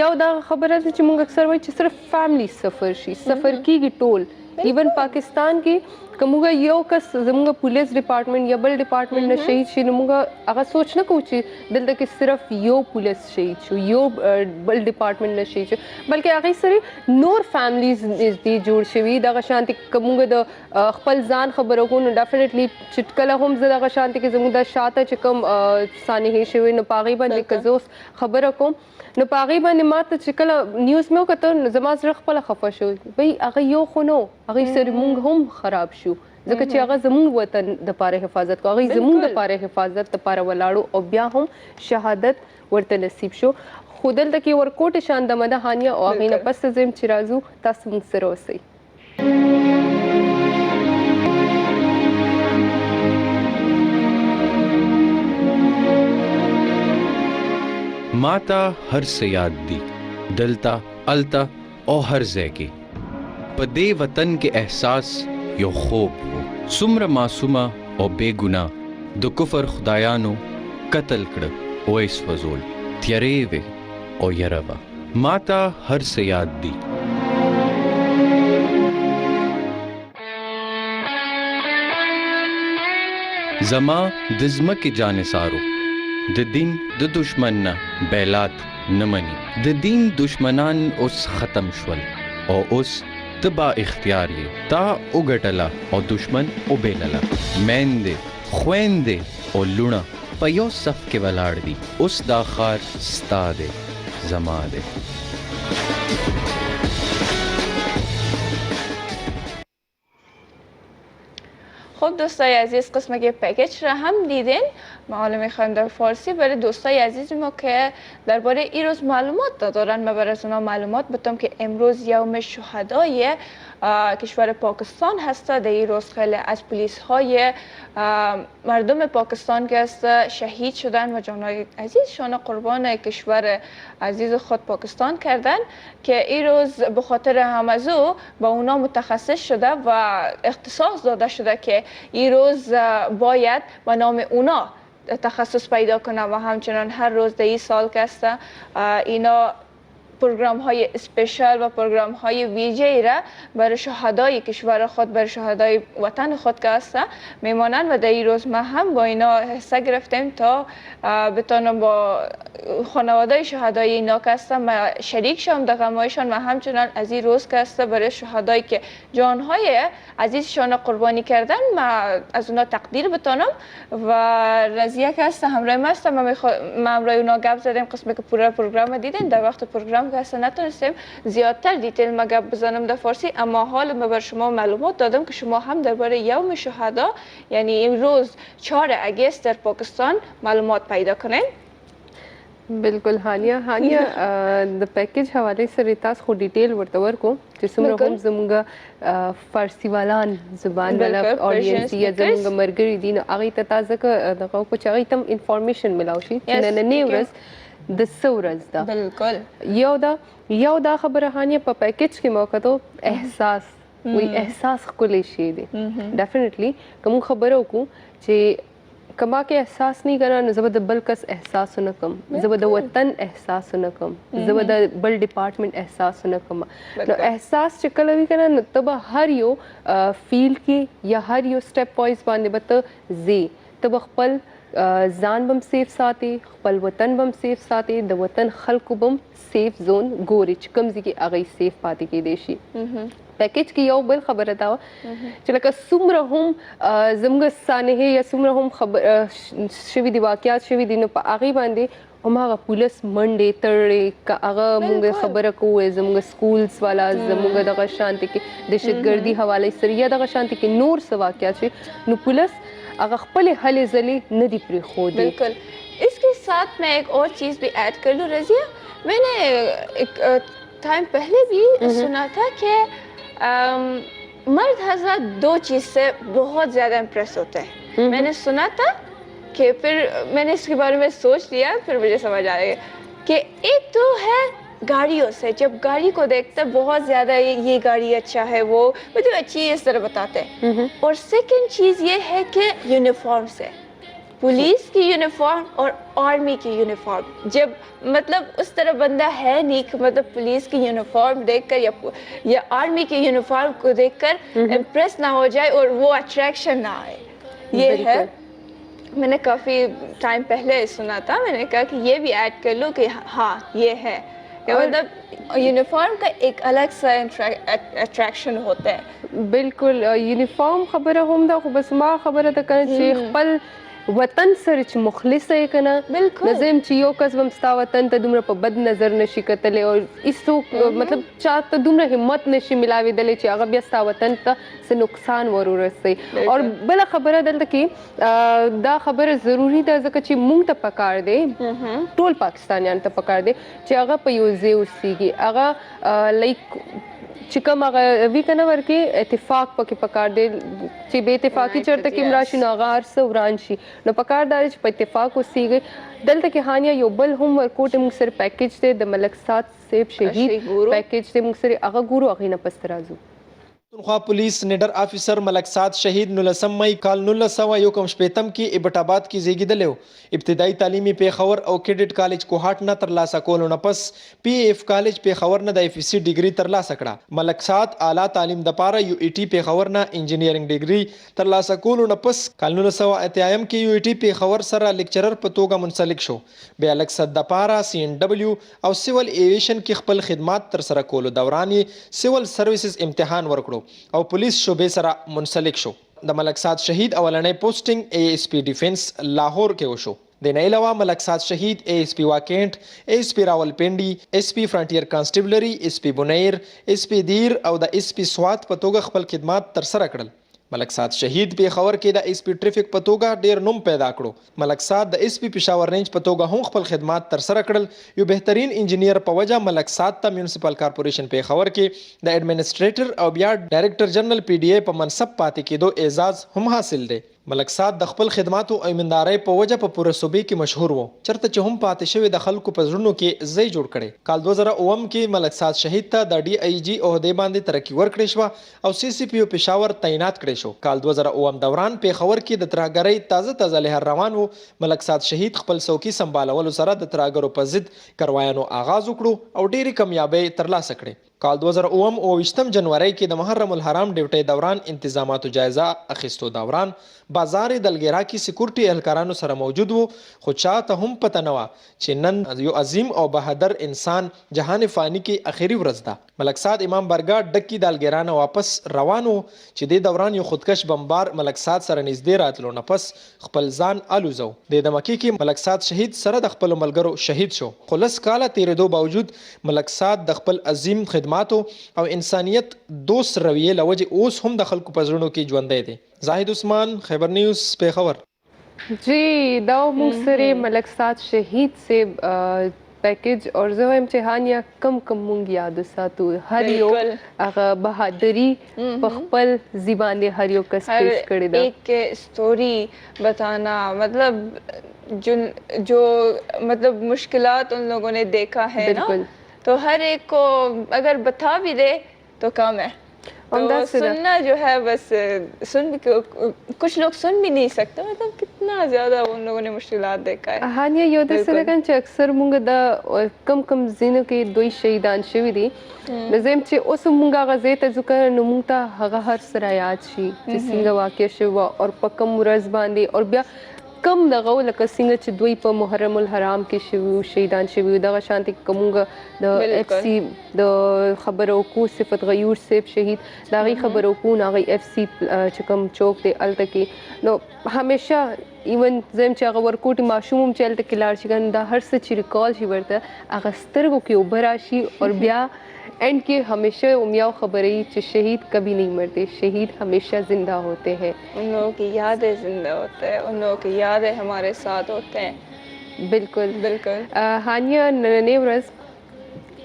یو دا خبره ده چې موږ اکثر وایو چې صرف فیملی سفر شي، سفر کېږي ټول ایون پاکستان کې کومه یو کس زموږ پولیس ډپارټمنټ یا بل ډپارټمنټ نه شهید شي نو موږ هغه سوچ نه کوو چې دلته کې صرف یو پولیس شهید شو یو بل ډپارټمنټ نه شهید شو بلکې هغې سره نور فیملیز نږدې جوړ شوي دغه شانتې که موږ د خپل ځان خبرو کوو نو ډیفینیټلی چې کله هم زه دغه شانتې کې زموږ د شاته چې کوم سانحې شوي نو په هغې باندې که زه اوس خبره کوم نو په هغې باندې ما ته چې کله نیوز مې وکتل نو زما زړه خپله خفه شو وایي هغه یو خو نه هغې سره موږ هم خراب شو ځکه چې هغه زموږ وطن دپاره حفاظت کو هغې زموږ دپاره حفاظت دپاره ولاړو او بیا هم شهادت ورته نصیب شو خو دلته کې ورکوټ شان دمه ده هانیه او هغې نه پس ځم چې راځو تاسو موږ سره اوسئ ماتا هر څه یاد دي دلتا التا او هر ځای کې په دې وطن کې احساس یو خوب و څومره معصومه او بې ګناه د کفر خدایانو قتل کړه او یې سوځول تیارې وې او یره وه ماتا هر څه یاد دي زما د ځمکې جانثارو د دین د دشمن نه بیلات نه مني د دین دشمنان اوس ختم شول او اوس ته با اختیار یې تا وګټله او دشمن وبیلله میندې خویندې او لوڼه په یو صف کې ولاړ دي اوس دا ښار ستا دی زما دی خب دوستای عزیز قسمت پکیج را هم دیدین. معلم خواندن فارسی برای دوستای عزیز ما که درباره این روز معلومات ندارن من برای اونا معلومات بدم که امروز یوم شهدای کشور پاکستان هست. در این روز خیلی از پلیس های مردم پاکستان که است شهید شدن و جانهای عزیزشان قربان کشور عزیز خود پاکستان کردن که این روز به خاطر همزو با اونا متخصص شده و اختصاص داده شده که این روز باید به نام اونا تخصص پیدا کنه و همچنان هر روز در این سال که است اینا پروگرام های اسپیشال و پروگرام های ویژه‌ای را برای شهدای کشور خود برای شهدای وطن خود که است میمانند و در این روز ما هم با اینا حصه گرفتیم تا بتونم با خانواده شهدای اینا که است ما شریک شم در غمایشان و همچنان از این روز که است برای شهدایی که جانهای عزیزشان قربانی کردن ما از اونا تقدیر بتونم و رضیه که است همراه ما است ما همراه اونا گپ زدیم قسمی که پورا پروگرام دیدین در وقت پروگرام که است نتونستیم زیادتر دیتیل ما گپ بزنم در فارسی اما حال ما بر شما معلومات دادم که شما هم درباره یوم شهدا یعنی این روز 4 اگست در پاکستان معلومات پیدا کنین. بالکل هانیه د پیکیج حواله سره تاسو خو ډیټیل ورته ورکو چې څومره هم زموږ فارسی والان زبان والا اډینس یا زموږ مرګري دي نو هغه ته تاسو دغه کو چې هغه تم انفارمیشن ملاو شي چې نن ورځ د څورز ده بالکل یو دا خبره هانیه په پیکیج کې موقعو احساس وی احساس کولی شي دي ډیفینیټلی کوم خبرو کو چې کما کې احساس نه کرا نو زبر د بل کس احساس نه کم زبر د وطن احساس نه کم زبر د بل ډپارټمنټ احساس نه کم نو احساس چې کله وی کنه نو تب هر یو فیلډ کې یا هر یو سټپ وایز باندې به زی تب خپل ځان بم سیف ساتي خپل وطن بم سیف ساتي د وطن خلکو بم سیف زون ګوري چې کوم ځای کې هغه سیف پاتې کېدی شي پیکیج کې یو بل خبره دا چې لکه څومره هم زموږ سانحې یا څومره هم خبر شوي دي واقعات شوي دي نو په هغې باندې هماغه پولیس منډې تړې که هغه موږ خبره کوو زموږ سکولز والا زموږ دغه شانتې کې دهشتګردي حوالې سره یا دغه شانتې کې نور څه واقعات شي نو پولیس اگر خپل حل زلی ندی پریخودی. بالکل. اس کے ساتھ میں ایک اور چیز بھی ایڈ کر لوں رضیہ میں نے ایک ٹائم پہلے بھی سنا تھا کہ مرد حضرات 2 چیز سے بہت زیادہ امپریس ہوتے ہیں. میں نے سنا تھا کہ پھر میں نے اس کے بارے میں سوچ لیا پھر مجھے سمجھ آیا کہ ایک تو ہے گاڑیوں سے جب گاڑی کو دیکھتے بہت زیادہ یہ گاڑی اچھا ہے وہ مطلب اچھی اس طرح بتاتے ہیں اور سیکنڈ چیز یہ ہے کہ یونیفارم سے पुलिस की यूनिफॉर्म और आर्मी की यूनिफॉर्म, जब मतलब उस तरह बंदा है नहीं कि मतलब पुलिस की यूनिफॉर्म देखकर या आर्मी की यूनिफॉर्म को देखकर इम्प्रेस ना हो जाए और वो अट्रैक्शन ना आए। ये है, मैंने काफ़ी टाइम पहले सुना था, मैंने कहा कि ये भी ऐड कर लूँ कि हाँ ये है, मतलब यूनिफॉर्म का एक अलग सा अट्रैक्शन होता है। बिल्कुल यूनिफॉर्म खबर हम दा खो बस मा खबर दा कर ची खपल वतन सर च मुखलिस है कना नज़म चियो कस वम स्ता वतन त दुमरा प बद नजर नशी कतले और इसो मतलब चा त दुमरा हिम्मत नशी मिलावे दले ची अगर बिस्ता वतन त से नुकसान वरूर से। और बला खबर दल की दा खबर जरूरी दा जक ची मुंग त पकार दे टोल पाकिस्तानियान त पकार दे ची अगर पयोजे उसीगी अगर लाइक चिकम अगर वी कना वर के इत्तेफाक पके पकार दे ची बे इत्तेफाकी चरते कि मराशी नागार सवरानशी न पकार दारे च इत्तेफाक उसी गए दल तक हानिया योबल हम वर कोट मुसर पैकेज दे द मलक साथ सेब शहीद पैकेज दे मुसर अगा गुरु अगीना पस्तराजू پښتونخوا पुलिस निडर ऑफिसर मलक साद शहीद 19 मई کال 1991 کې ابټاباد کې زیږیدلی. ابتدایي تعلیمي پیښور او کیډټ کالج کوهاټ نه ترلاسه کولو نه پس پی ایف کالج پیښور نه د اف سی ډیګري ترلاسه کړه. ملک ساد اعلی تعلیم د پاره یو ای ټی پیښور نه انجینیرینګ ډیګري ترلاسه کولو نه پس کال 1983 کې یو ای ټی پیښور سره لیکچرر په توګه منسلک شو. بیا لک صد د پاره سی ان ډبلیو او سیول ایویشن کې خپل خدمات تر سره کولو دوران سیول سرویسز امتحان ورکړو او پولیس شعبې سره منسلک شو. د ملک ساد شهید اولنۍ پوسټینګ اے ایس پی ډیفنس لاهور کې وشو. د نه علاوه ملک ساد شهید اے ایس پی واکینټ، اے ایس پی راولپنډي، ایس پی فرنټیر کانسټیبلری، ایس پی بنیر، ایس پی دیر او د ایس پی سوات په توګه خپل خدمات تر سره کړل. ملک ساد شهید پیښور کې د ایس پی ټریفیک په توګه ډیر نوم پیدا کړو. ملک ساد د ایس پی پېښور رینج په توګه هم خپل خدمات تر سره کړل. یو بهترین انجینیر په وجه ملک ساد ته میونسپل کارپوریشن پیښور کې د ایڈمنسټریټر او بیا ډایرکټر جنرال پی ډی ای په منصب پاتې کېدو اعزاز هم حاصل دی. ملک ساد د خپل خدماتو او ایماندارۍ په وجه په پوره صوبې کې مشهور وو، چرته چې هم پاتې شوی د خلکو په زړونو کې ځای جوړ کړي. کال 2009 کې ملک ساد شهید ته د ډي ای جی عہدې باندې ترقی ورکړې شوه او سی سی پی او پېښور تعینات کړی شو. کال 2009 دوران پیښور کې د ترهګرۍ تازه لهر روان وو. ملک ساد شهید خپل څوکۍ سمبالولو سره د ترهګرو په ضد کاروایانو آغاز وکړو او ډېرې کامیابۍ ترلاسه کړې. کال 2009 او 20 جنوري کې د محرم الحرام ډیوټي دوران انتظاماتو جایزه اخیستو دوران بازار دلګرا کې سکیورټي اهلکارانو سره موجود وو، خو چاته هم پته نه وه چې نن یو عظیم او بهادر انسان جهان فانی کې اخیری ورځ ده. ملک ساد امام برګا ډکی دلګرا نه واپس روانو چې د دوران یو خودکش بمبار ملک ساد سره نږدې راتلو نه پس خپل ځان الوزو. د دمکی کې ملک ساد شهید سره د خپل ملګرو شهید شو. خو لس کاله تیرېدو باوجود ملک ساد د خپل عظیم خدماتو او انسانیت دوست رویې لوجه اوس هم د خلکو په زړونو کې ژوندی دی. زاهد عثمان، خیبر نیوز، پیښور. جی دا موږ سره ملک ساد شهید سے پیکج اور زه وایم چې هانیا کم مونږ یاد ساتو هر یو هغه بهادری په خپل زبان دی هر یو کس پیش کړی دا. ایک اسٹوری بتانا مطلب جو مطلب مشکلات ان لوگوں نے دیکھا ہے نا، تو ہر ایک کو اگر بتا بھی دے تو کم ہے. تو سننا جو ہے بس کچھ لوگ سن بھی نہیں سکتے، مطلب کتنا زیادہ ان لوگوں نے مشکلات دیکھا ہے. هانیا یو د سره کن چې اکثر مونږ د کم زینو کې دوی شهیدان شوي دي، نظم چې اوس مونږ هغه ځای ته ځو که نو مونږ ته هغه هر سره یاد شي چې څنګه واقع شوه او په کوم ورځ باندې او بیا کم دغه لکه څنګه چې دوی په محرم الحرام کې شوي شهیدان شوي دغه شانتي کومګه د اف سی د خبرو کو صفت غیور صاحب شهید د هغې خبرو کو نه هغې اف سی چې کوم چوک دی هلته کې نو همیشه ایون زم چې هغه ورکوټي ماشوم هم چې هلته کې لاړ شي که دا هر څه چې ریکال شي ورته هغه سترګو کې اوبه راشي اور بیا اینڈ کے ہمیشہ امیاؤ خبر ہے کہ شہید کبھی نہیں مرتے، شہید ہمیشہ زندہ ہوتے ہیں. ان لوگوں کی یادیں زندہ ہوتے ہیں، ان لوگوں کی یادیں ہمارے ساتھ ہوتے ہیں. بالکل بالکل. ہانیہ نننې ورځ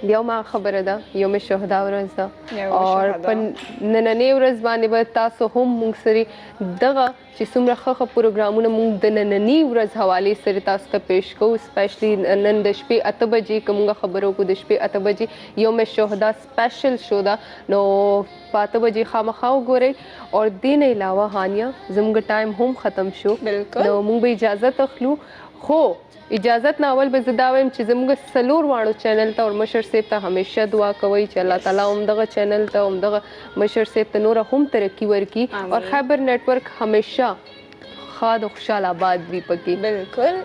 بیا ما خبره ده یوم شهدا ورځ ده یوم او شهدا. په نننۍ ورځ باندې به تاسو هم موږ سره دغه چې څومره ښه پروګرامونه موږ د نننۍ ورځ حوالې سره تاسو ته پیش کوو سپیشلی نن د شپې 8 بجې که موږ خبرو کو د شپې 8 بجې یوم شهدا سپیشل شو ده نو په 8 بجې خامخا وګورئ او دې نه علاوه هانیه زموږ ټایم هم ختم شو بالکل. نو موږ به اجازه تخلو خو اجازت نه اول به زه دا وایم چې زموږ څلور واړو چینل ته او مشر صاحب ته همیشه دعا کوئ چې الله تعالی همدغه چینل ته همدغه مشر صاحب ته نوره هم ترقي ورکړي اور خیبر نیټورک همیشه ښاد او خوشحال آباد وي پکې بالکل.